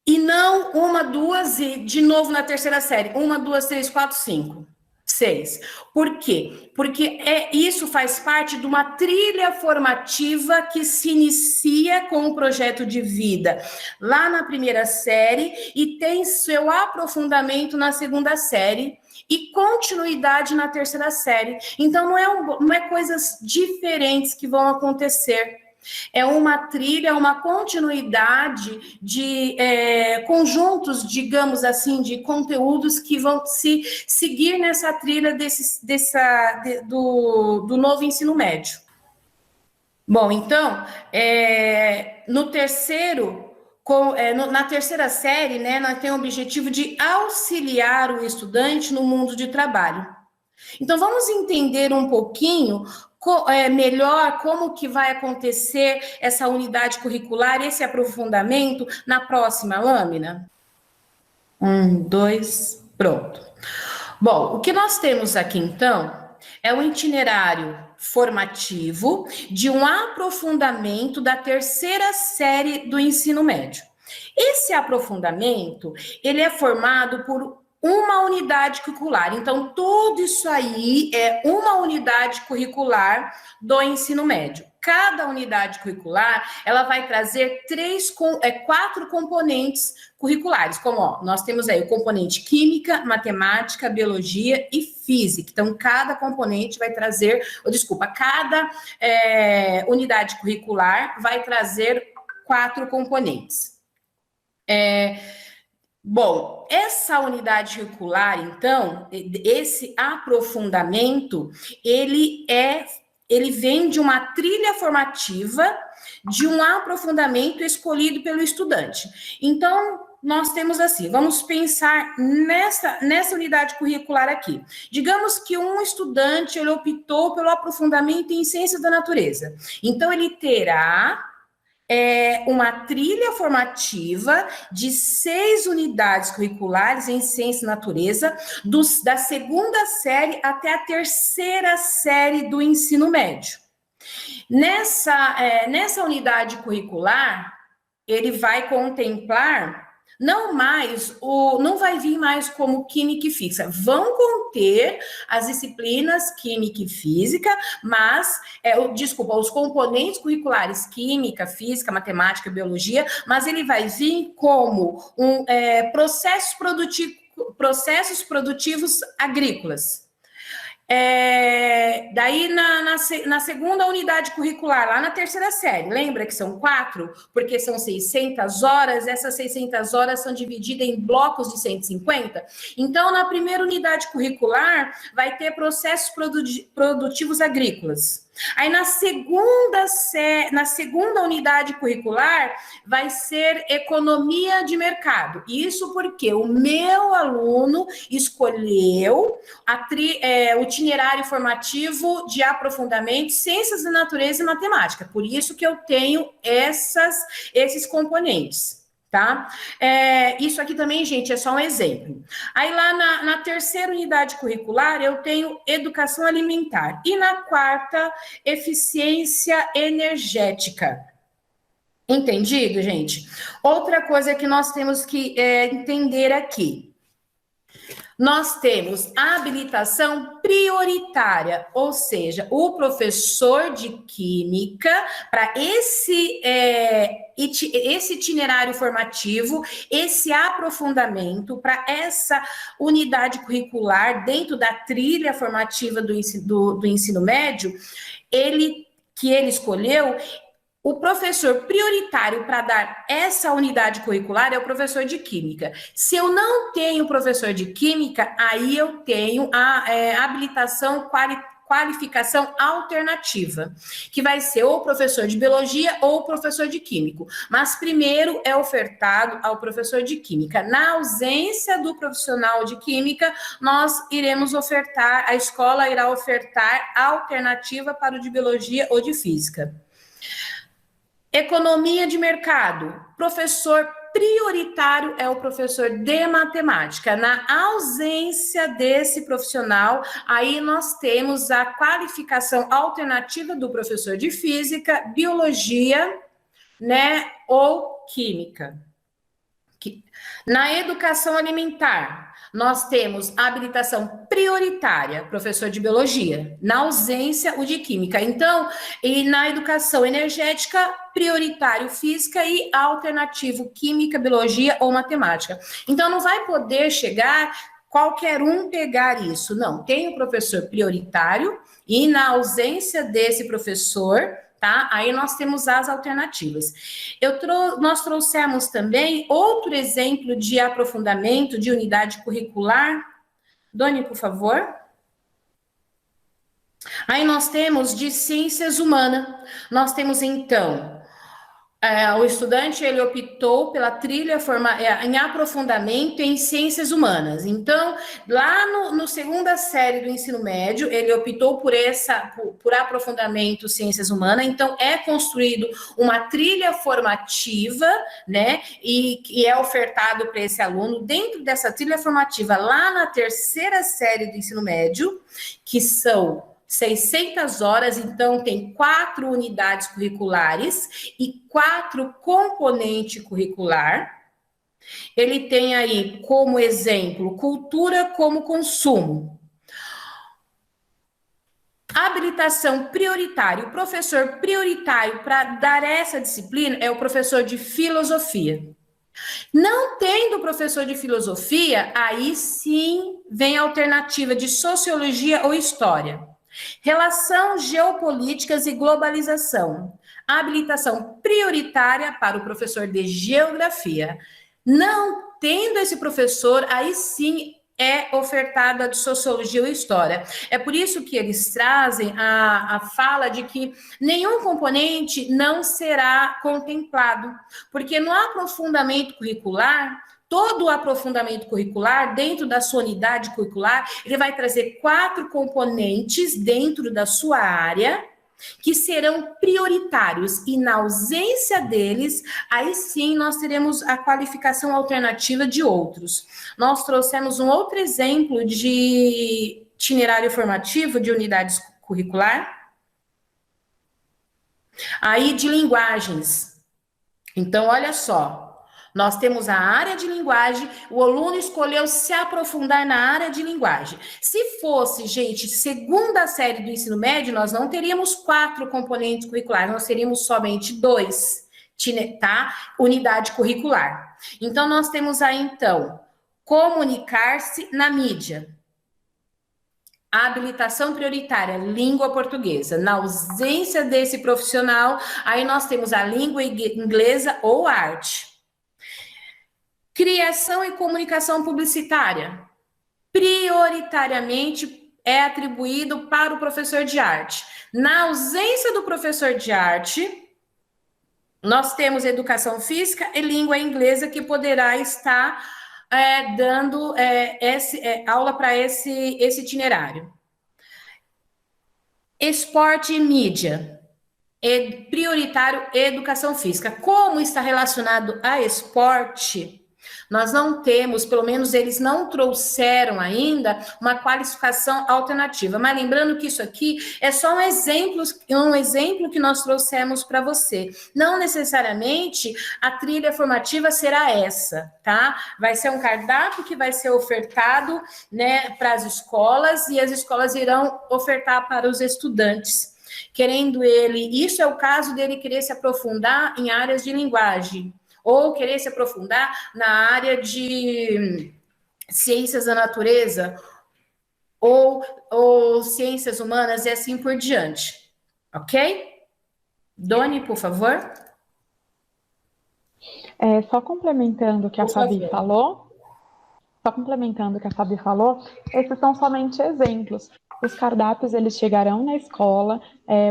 E não 1, 2 e de novo na terceira série, 1, 2, 3, 4, 5, 6. Por quê? Porque isso faz parte de uma trilha formativa que se inicia com o projeto de vida lá na primeira série e tem seu aprofundamento na segunda série, e continuidade na terceira série. Então, não é coisas diferentes que vão acontecer. É uma trilha, uma continuidade de conjuntos, digamos assim, de conteúdos que vão se seguir nessa trilha do novo ensino médio. Bom, então, na terceira série, né, nós temos o objetivo de auxiliar o estudante no mundo de trabalho. Então, vamos entender um pouquinho melhor como que vai acontecer essa unidade curricular, esse aprofundamento na próxima lâmina. 1, 2, pronto. Bom, o que nós temos aqui, então, é um itinerário formativo de um aprofundamento da terceira série do ensino médio. Esse aprofundamento, ele é formado por uma unidade curricular. Então, tudo isso aí é uma unidade curricular do ensino médio. Cada unidade curricular, ela vai trazer 4 componentes curriculares, como nós temos aí o componente química, matemática, biologia e física. Então, cada componente vai trazer, cada unidade curricular vai trazer 4 componentes. Bom, essa unidade curricular, então, esse aprofundamento, ele vem de uma trilha formativa, de um aprofundamento escolhido pelo estudante. Então, nós temos assim, vamos pensar nessa unidade curricular aqui. Digamos que um estudante, ele optou pelo aprofundamento em ciências da natureza. Então, ele terá uma trilha formativa de 6 unidades curriculares em ciência da natureza, da segunda série até a terceira série do ensino médio. Nessa unidade curricular, ele vai contemplar não vai vir mais como química e física, vão conter as disciplinas química e física, mas, os componentes curriculares química, física, matemática, biologia, mas ele vai vir como processos produtivos agrícolas. Daí na segunda unidade curricular, lá na terceira série, lembra que são 4, porque são 600 horas, essas 600 horas são divididas em blocos de 150, então na primeira unidade curricular vai ter processos produtivos agrícolas. Aí na segunda unidade curricular vai ser economia de mercado. Isso porque o meu aluno escolheu o itinerário formativo de aprofundamento, ciências da natureza e matemática. Por isso que eu tenho esses componentes. Tá? Isso aqui também, gente, é só um exemplo. Aí lá na terceira unidade curricular, eu tenho educação alimentar. E na quarta, eficiência energética. Entendido, gente? Outra coisa que nós temos que entender aqui. Nós temos a habilitação prioritária, ou seja, o professor de química, para esse itinerário formativo, esse aprofundamento, para essa unidade curricular dentro da trilha formativa do ensino médio, que ele escolheu. O professor prioritário para dar essa unidade curricular é o professor de química. Se eu não tenho professor de química, aí eu tenho a habilitação qualificação alternativa, que vai ser ou professor de biologia ou professor de químico. Mas primeiro é ofertado ao professor de química. Na ausência do profissional de química, a escola irá ofertar a alternativa para o de biologia ou de física. Economia de mercado, professor prioritário é o professor de matemática. Na ausência desse profissional, aí nós temos a qualificação alternativa do professor de física, biologia, né, ou química. Na educação alimentar, nós temos a habilitação prioritária, professor de biologia, na ausência, o de química. Então, e na educação energética, prioritário física e alternativo química, biologia ou matemática. Então, não vai poder chegar qualquer um pegar isso. Não, tem o professor prioritário e na ausência desse professor, tá? Aí nós temos as alternativas. Nós trouxemos também outro exemplo de aprofundamento de unidade curricular. Doni, por favor. Aí nós temos de ciências humanas. Nós temos, então, o estudante, ele optou pela trilha em aprofundamento em ciências humanas. Então, lá no segunda série do ensino médio, ele optou por aprofundamento ciências humanas. Então, é construído uma trilha formativa, né, e é ofertado para esse aluno dentro dessa trilha formativa, lá na terceira série do ensino médio, que são 600 horas, então tem 4 unidades curriculares e 4 componentes curricular. Ele tem aí como exemplo cultura como consumo. Habilitação prioritária. O professor prioritário para dar essa disciplina é o professor de filosofia. Não tendo professor de filosofia, aí sim vem a alternativa de sociologia ou história. Relação geopolíticas e globalização. Habilitação prioritária para o professor de geografia. Não tendo esse professor, aí sim é ofertada de sociologia ou história. É por isso que eles trazem a fala de que nenhum componente não será contemplado, porque no aprofundamento curricular, todo o aprofundamento curricular, dentro da sua unidade curricular, ele vai trazer 4 componentes dentro da sua área, que serão prioritários, e na ausência deles, aí sim nós teremos a qualificação alternativa de outros. Nós trouxemos um outro exemplo de itinerário formativo de unidades curricular, aí de linguagens. Então, olha só, nós temos a área de linguagem, o aluno escolheu se aprofundar na área de linguagem. Se fosse, gente, segunda série do ensino médio, nós não teríamos 4 componentes curriculares, nós teríamos somente 2, tá? Unidade curricular. Então, nós temos aí, então, comunicar-se na mídia. A habilitação prioritária, língua portuguesa. Na ausência desse profissional, aí nós temos a língua inglesa ou arte. Criação e comunicação publicitária. Prioritariamente é atribuído para o professor de arte. Na ausência do professor de arte, nós temos educação física e língua inglesa que poderá estar dando aula para esse itinerário. Esporte e mídia. Prioritário educação física. Como está relacionado a esporte, nós não temos, pelo menos eles não trouxeram ainda uma qualificação alternativa. Mas lembrando que isso aqui é só um exemplo que nós trouxemos para você. Não necessariamente a trilha formativa será essa, tá? Vai ser um cardápio que vai ser ofertado, né, para as escolas, e as escolas irão ofertar para os estudantes. Querendo isso é o caso dele querer se aprofundar em áreas de linguagem, ou querer se aprofundar na área de ciências da natureza, ou ciências humanas, e assim por diante. Ok? Doni, por favor. Só complementando o que a Fabi falou, esses são somente exemplos. Os cardápios, eles chegarão na escola,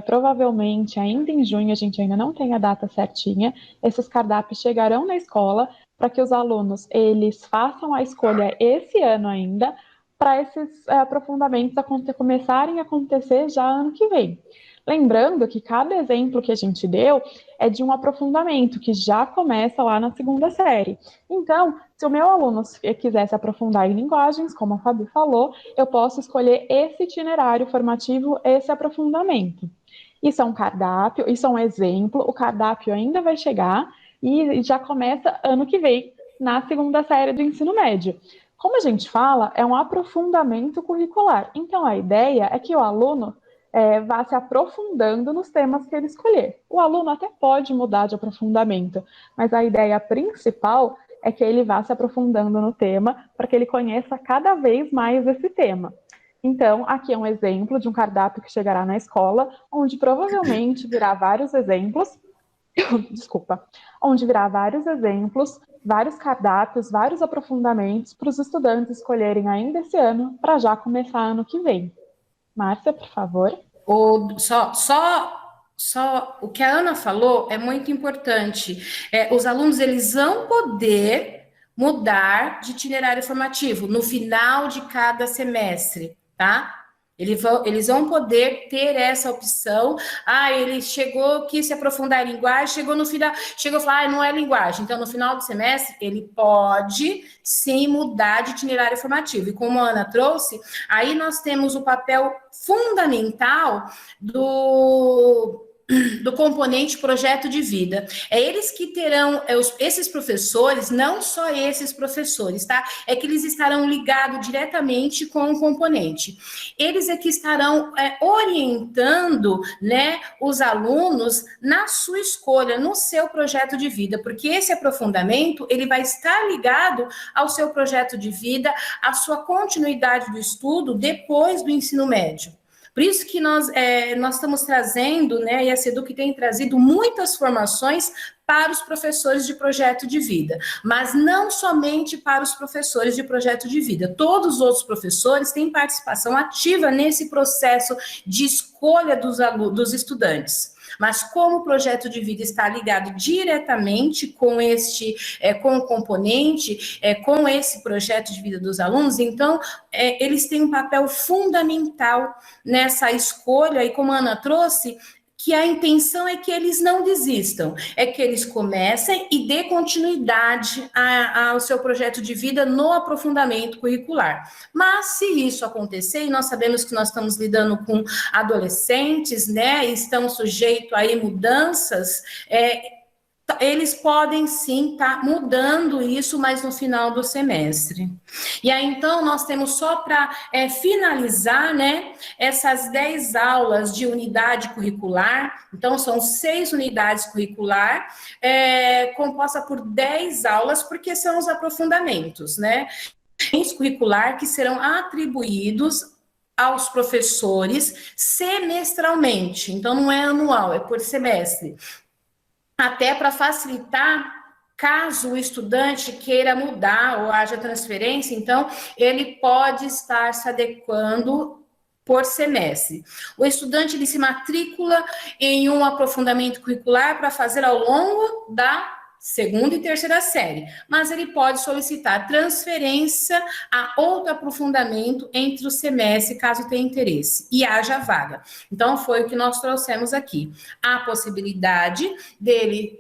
provavelmente ainda em junho, a gente ainda não tem a data certinha, esses cardápios chegarão na escola para que os alunos, eles façam a escolha esse ano ainda, para esses aprofundamentos começarem a acontecer já ano que vem. Lembrando que cada exemplo que a gente deu é de um aprofundamento que já começa lá na 2ª série. Então, se o meu aluno quiser se aprofundar em linguagens, como a Fabi falou, eu posso escolher esse itinerário formativo, esse aprofundamento. Isso é um cardápio, isso é um exemplo, o cardápio ainda vai chegar e já começa ano que vem, na 2ª série do ensino médio. Como a gente fala, é um aprofundamento curricular. Então, a ideia é que o aluno vá se aprofundando nos temas que ele escolher. O aluno até pode mudar de aprofundamento, mas a ideia principal é que ele vá se aprofundando no tema para que ele conheça cada vez mais esse tema. Então, aqui é um exemplo de um cardápio que chegará na escola, onde provavelmente virá vários exemplos, vários cardápios, vários aprofundamentos para os estudantes escolherem ainda esse ano, para já começar ano que vem. Márcia, por favor. Só o que a Ana falou é muito importante. Os alunos, eles vão poder mudar de itinerário formativo no final de cada semestre, tá? Eles vão poder ter essa opção. Ele quis se aprofundar em linguagem, chegou no final, chegou e falou, não é linguagem. Então, no final do semestre, ele pode, sim, mudar de itinerário formativo. E como a Ana trouxe, aí nós temos o papel fundamental do componente projeto de vida. Eles que terão, esses professores, não só esses professores, tá? É que eles estarão ligados diretamente com o componente. Eles é que estarão orientando, né, os alunos na sua escolha, no seu projeto de vida, porque esse aprofundamento, ele vai estar ligado ao seu projeto de vida, à sua continuidade do estudo depois do ensino médio. Por isso que nós estamos trazendo, né, e a SEDUC tem trazido muitas formações para os professores de projeto de vida, mas não somente para os professores de projeto de vida. Todos os outros professores têm participação ativa nesse processo de escolha dos estudantes. Mas como o projeto de vida está ligado diretamente com com o componente, com esse projeto de vida dos alunos, então eles têm um papel fundamental nessa escolha, e como a Ana trouxe, que a intenção é que eles não desistam, é que eles comecem e dê continuidade ao seu projeto de vida no aprofundamento curricular. Mas se isso acontecer, e nós sabemos que nós estamos lidando com adolescentes, né, e estão sujeitos a mudanças, eles podem sim estar mudando isso, mas no final do semestre. E aí, então, nós temos só para finalizar, né, essas 10 aulas de unidade curricular. Então, são 6 unidades curricular, composta por 10 aulas, porque são os aprofundamentos, né? Curricular que serão atribuídos aos professores semestralmente. Então, não é anual, é por semestre. Até para facilitar, caso o estudante queira mudar ou haja transferência, então ele pode estar se adequando por semestre. O estudante ele se matricula em um aprofundamento curricular para fazer ao longo da segunda e terceira série, mas ele pode solicitar transferência a outro aprofundamento entre o semestre, caso tenha interesse, e haja vaga. Então, foi o que nós trouxemos aqui. A possibilidade dele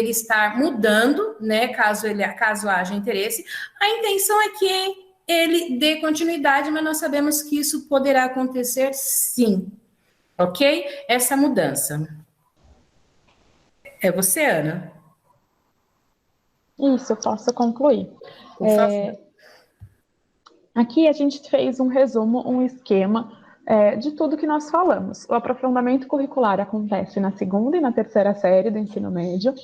estar mudando, né, caso haja interesse. A intenção é que ele dê continuidade, mas nós sabemos que isso poderá acontecer sim, ok? Essa mudança. É você, Ana? Isso, eu posso concluir. Por favor. Aqui a gente fez um resumo, um esquema de tudo que nós falamos. O aprofundamento curricular acontece na segunda e na terceira série do ensino médio.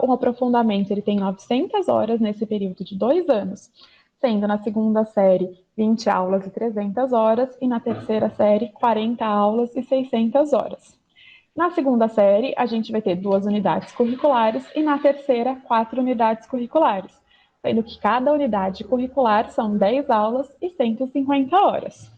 Um aprofundamento, ele tem 900 horas nesse período de 2 anos, sendo na segunda série 20 aulas e 300 horas, e na terceira série 40 aulas e 600 horas. Na segunda série, a gente vai ter 2 unidades curriculares e na terceira, 4 unidades curriculares, sendo que cada unidade curricular são 10 aulas e 150 horas.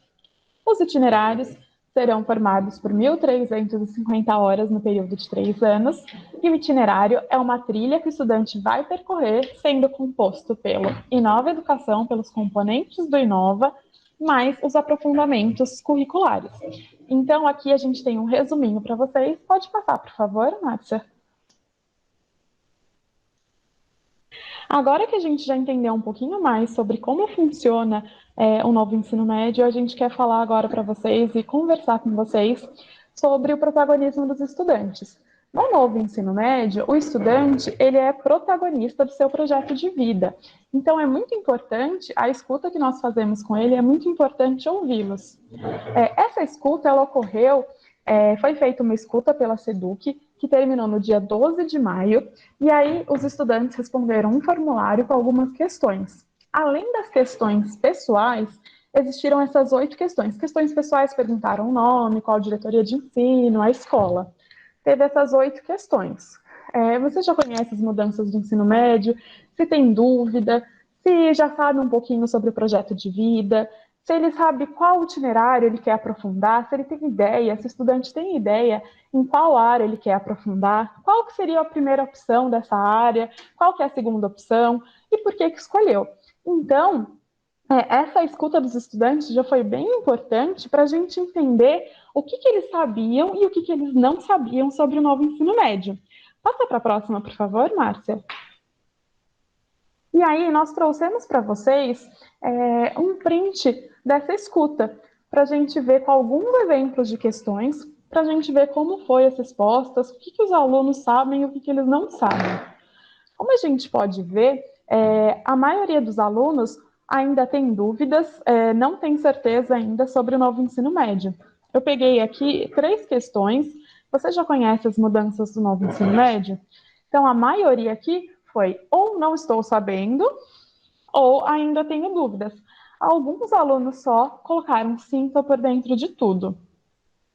Os itinerários serão formados por 1.350 horas no período de 3 anos, e o itinerário é uma trilha que o estudante vai percorrer, sendo composto pelo Inova Educação, pelos componentes do Inova, mais os aprofundamentos curriculares. Então, aqui a gente tem um resuminho para vocês. Pode passar, por favor, Márcia? Agora que a gente já entendeu um pouquinho mais sobre como funciona o novo ensino médio, a gente quer falar agora para vocês e conversar com vocês sobre o protagonismo dos estudantes. No novo ensino médio, o estudante ele é protagonista do seu projeto de vida. Então, é muito importante, a escuta que nós fazemos com ele, é muito importante ouvi-los. Essa escuta, ela ocorreu, foi feita uma escuta pela SEDUC, que terminou no dia 12 de maio, e aí os estudantes responderam um formulário com algumas questões. Além das questões pessoais, existiram essas 8 questões. Questões pessoais perguntaram o nome, qual diretoria de ensino, a escola. Teve essas 8 questões. Você já conhece as mudanças do ensino médio? Se tem dúvida? Se já sabe um pouquinho sobre o projeto de vida? Se ele sabe qual itinerário ele quer aprofundar? Se ele tem ideia, se o estudante tem ideia em qual área ele quer aprofundar? Qual que seria a primeira opção dessa área? Qual que é a segunda opção? E por que escolheu? Então, essa escuta dos estudantes já foi bem importante para a gente entender o que eles sabiam e o que eles não sabiam sobre o novo ensino médio. Passa para a próxima, por favor, Márcia. E aí, nós trouxemos para vocês um print dessa escuta, para a gente ver com alguns exemplos de questões, para a gente ver como foi as respostas, o que os alunos sabem e o que eles não sabem. Como a gente pode ver, a maioria dos alunos ainda tem dúvidas, não tem certeza ainda sobre o novo ensino médio. Eu peguei aqui 3 questões. Você já conhece as mudanças do novo ensino médio? Então, a maioria aqui foi ou não estou sabendo, ou ainda tenho dúvidas. Alguns alunos só colocaram sim, estou por dentro de tudo.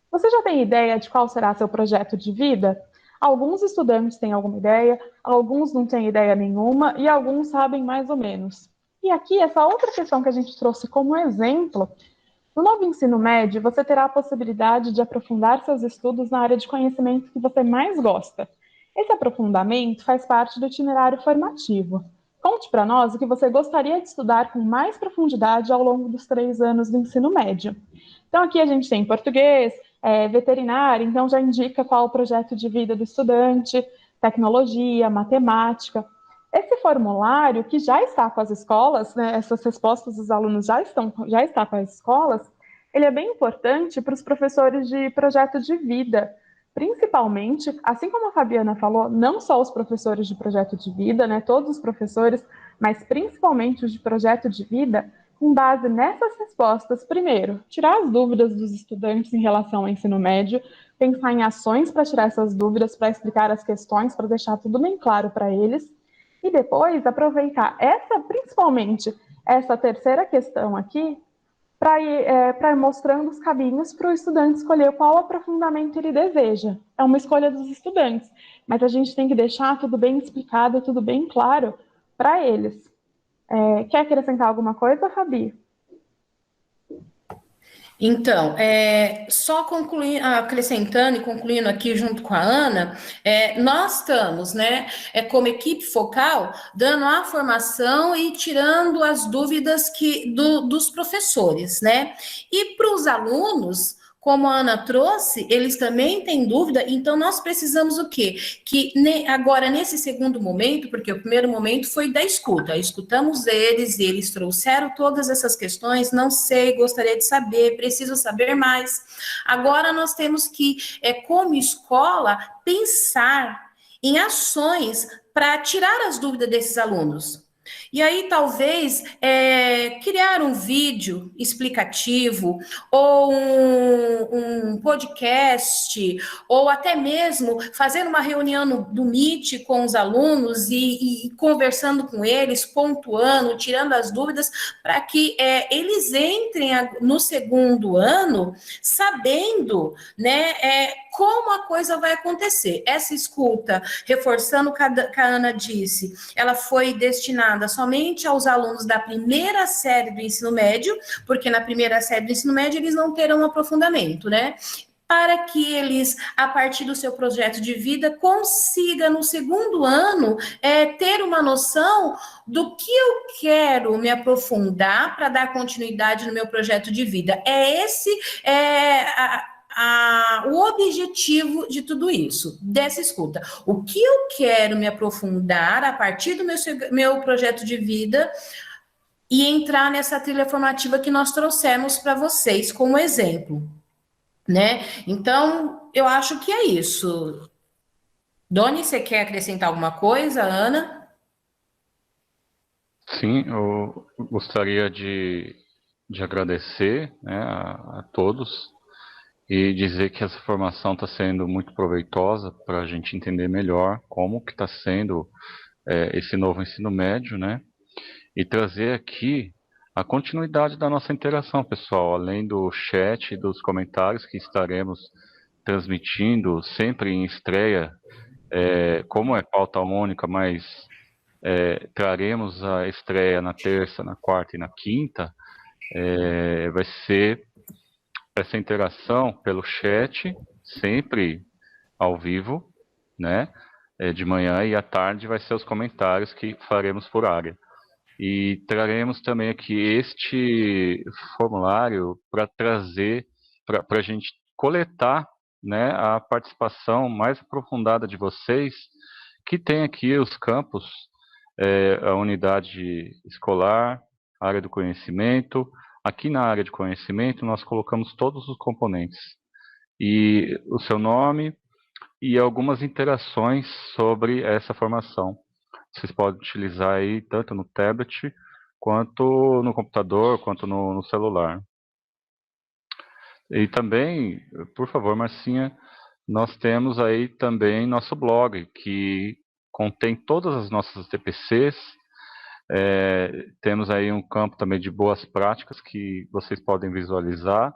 Você já tem ideia de qual será seu projeto de vida? Alguns estudantes têm alguma ideia, alguns não têm ideia nenhuma e alguns sabem mais ou menos. E aqui, essa outra questão que a gente trouxe como exemplo, no novo ensino médio, você terá a possibilidade de aprofundar seus estudos na área de conhecimento que você mais gosta. Esse aprofundamento faz parte do itinerário formativo. Conte para nós o que você gostaria de estudar com mais profundidade ao longo dos 3 anos do ensino médio. Então, aqui a gente tem português, veterinária, então já indica qual o projeto de vida do estudante, tecnologia, matemática. Esse formulário, que já está com as escolas, né, essas respostas dos alunos já está com as escolas, ele é bem importante para os professores de projeto de vida, principalmente, assim como a Fabiana falou, não só os professores de projeto de vida, né, todos os professores, mas principalmente os de projeto de vida, com base nessas respostas, primeiro, tirar as dúvidas dos estudantes em relação ao ensino médio, pensar em ações para tirar essas dúvidas, para explicar as questões, para deixar tudo bem claro para eles, e depois aproveitar principalmente essa terceira questão aqui, para ir mostrando os caminhos para o estudante escolher qual aprofundamento ele deseja. É uma escolha dos estudantes, mas a gente tem que deixar tudo bem explicado, tudo bem claro para eles. Quer acrescentar alguma coisa, Fabi? Então, só acrescentando e concluindo aqui junto com a Ana, nós estamos, né, como equipe focal, dando a formação e tirando as dúvidas dos professores, né? E para os alunos, como a Ana trouxe, eles também têm dúvida, então nós precisamos o quê? Que agora, nesse segundo momento, porque o primeiro momento foi da escuta, escutamos eles e eles trouxeram todas essas questões, não sei, gostaria de saber, preciso saber mais. Agora nós temos que, como escola, pensar em ações para tirar as dúvidas desses alunos. E aí, talvez, criar um vídeo explicativo, ou um podcast, ou até mesmo fazer uma reunião do Meet com os alunos e conversando com eles, pontuando, tirando as dúvidas, para que eles entrem no segundo ano sabendo, né, como a coisa vai acontecer. Essa escuta, reforçando o que a Ana disse, ela foi destinada somente aos alunos da primeira série do ensino médio, porque na primeira série do ensino médio eles não terão um aprofundamento, né? Para que eles, a partir do seu projeto de vida, consigam, no segundo ano, ter uma noção do que eu quero me aprofundar para dar continuidade no meu projeto de vida. Esse o objetivo de tudo isso, dessa escuta. O que eu quero me aprofundar a partir do meu projeto de vida e entrar nessa trilha formativa que nós trouxemos para vocês como exemplo, né? Então, eu acho que é isso. Doni, você quer acrescentar alguma coisa, Ana? Sim, eu gostaria de agradecer, né, a todos e dizer que essa formação está sendo muito proveitosa para a gente entender melhor como que está sendo esse novo ensino médio, né? E trazer aqui a continuidade da nossa interação, pessoal, além do chat e dos comentários que estaremos transmitindo sempre em estreia, como é pauta única, mas traremos a estreia na terça, na quarta e na quinta, vai ser essa interação pelo chat, sempre ao vivo, né? De manhã, e à tarde vai ser os comentários que faremos por área. E traremos também aqui este formulário para trazer, para a gente coletar, né, a participação mais aprofundada de vocês, que tem aqui os campos, a unidade escolar, a área do conhecimento. Aqui na área de conhecimento, nós colocamos todos os componentes. E o seu nome e algumas interações sobre essa formação. Vocês podem utilizar aí tanto no tablet, quanto no computador, quanto no celular. E também, por favor, Marcinha, nós temos aí também nosso blog, que contém todas as nossas TPCs. Temos aí um campo também de boas práticas que vocês podem visualizar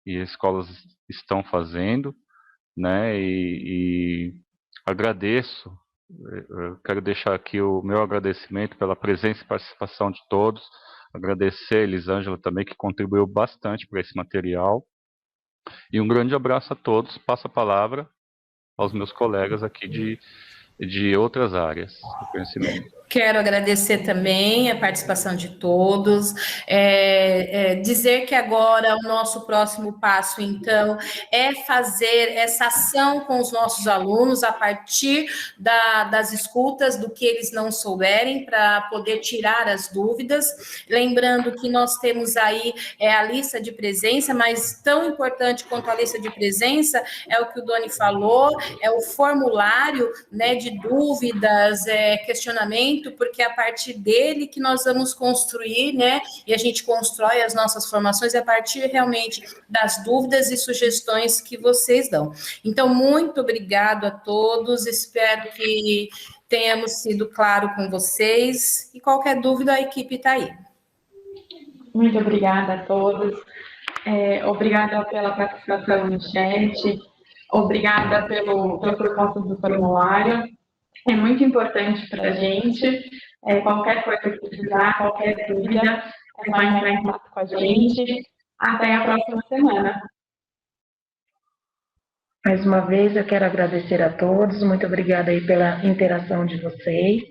e as escolas estão fazendo, né? E agradeço, eu quero deixar aqui o meu agradecimento pela presença e participação de todos, agradecer a Elisângela também, que contribuiu bastante para esse material, e um grande abraço a todos. Passo a palavra aos meus colegas aqui de outras áreas do conhecimento. Quero agradecer também a participação de todos, dizer que agora o nosso próximo passo, então, é fazer essa ação com os nossos alunos a partir das escutas, do que eles não souberem, para poder tirar as dúvidas. Lembrando que nós temos aí a lista de presença, mas tão importante quanto a lista de presença é o que o Doni falou, é o formulário, né, de dúvidas, questionamento, porque é a partir dele que nós vamos construir, né, e a gente constrói as nossas formações a partir realmente das dúvidas e sugestões que vocês dão. Então, muito obrigado a todos, espero que tenhamos sido claro com vocês, e qualquer dúvida a equipe está aí. Muito obrigada a todos, obrigada pela participação no chat, obrigada pela proposta do formulário. É muito importante para a gente. Qualquer coisa que precisar, qualquer dúvida, é só entrar em contato com a gente. Até a próxima semana. Mais uma vez, eu quero agradecer a todos. Muito obrigada aí pela interação de vocês.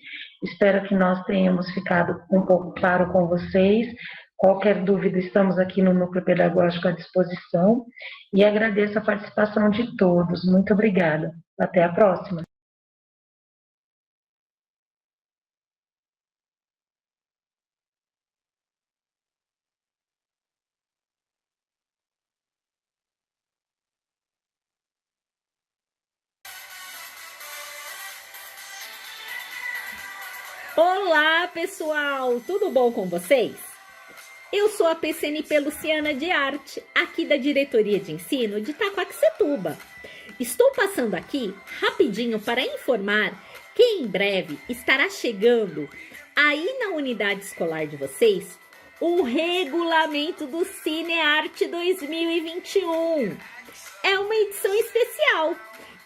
Espero que nós tenhamos ficado um pouco claro com vocês. Qualquer dúvida, estamos aqui no Núcleo Pedagógico à disposição. E agradeço a participação de todos. Muito obrigada. Até a próxima. Olá, pessoal! Tudo bom com vocês? Eu sou a PCNP Luciana de Arte, aqui da Diretoria de Ensino de Itaquaquecetuba. Estou passando aqui rapidinho para informar que em breve estará chegando aí na unidade escolar de vocês o regulamento do Cinearte 2021. É uma edição especial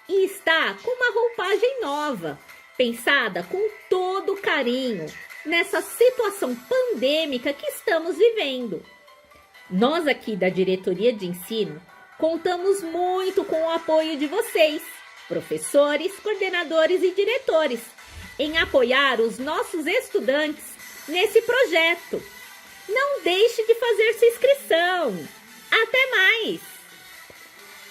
e está com uma roupagem nova, pensada com todo carinho nessa situação pandêmica que estamos vivendo. Nós aqui da Diretoria de Ensino contamos muito com o apoio de vocês, professores, coordenadores e diretores, em apoiar os nossos estudantes nesse projeto. Não deixe de fazer sua inscrição. Até mais!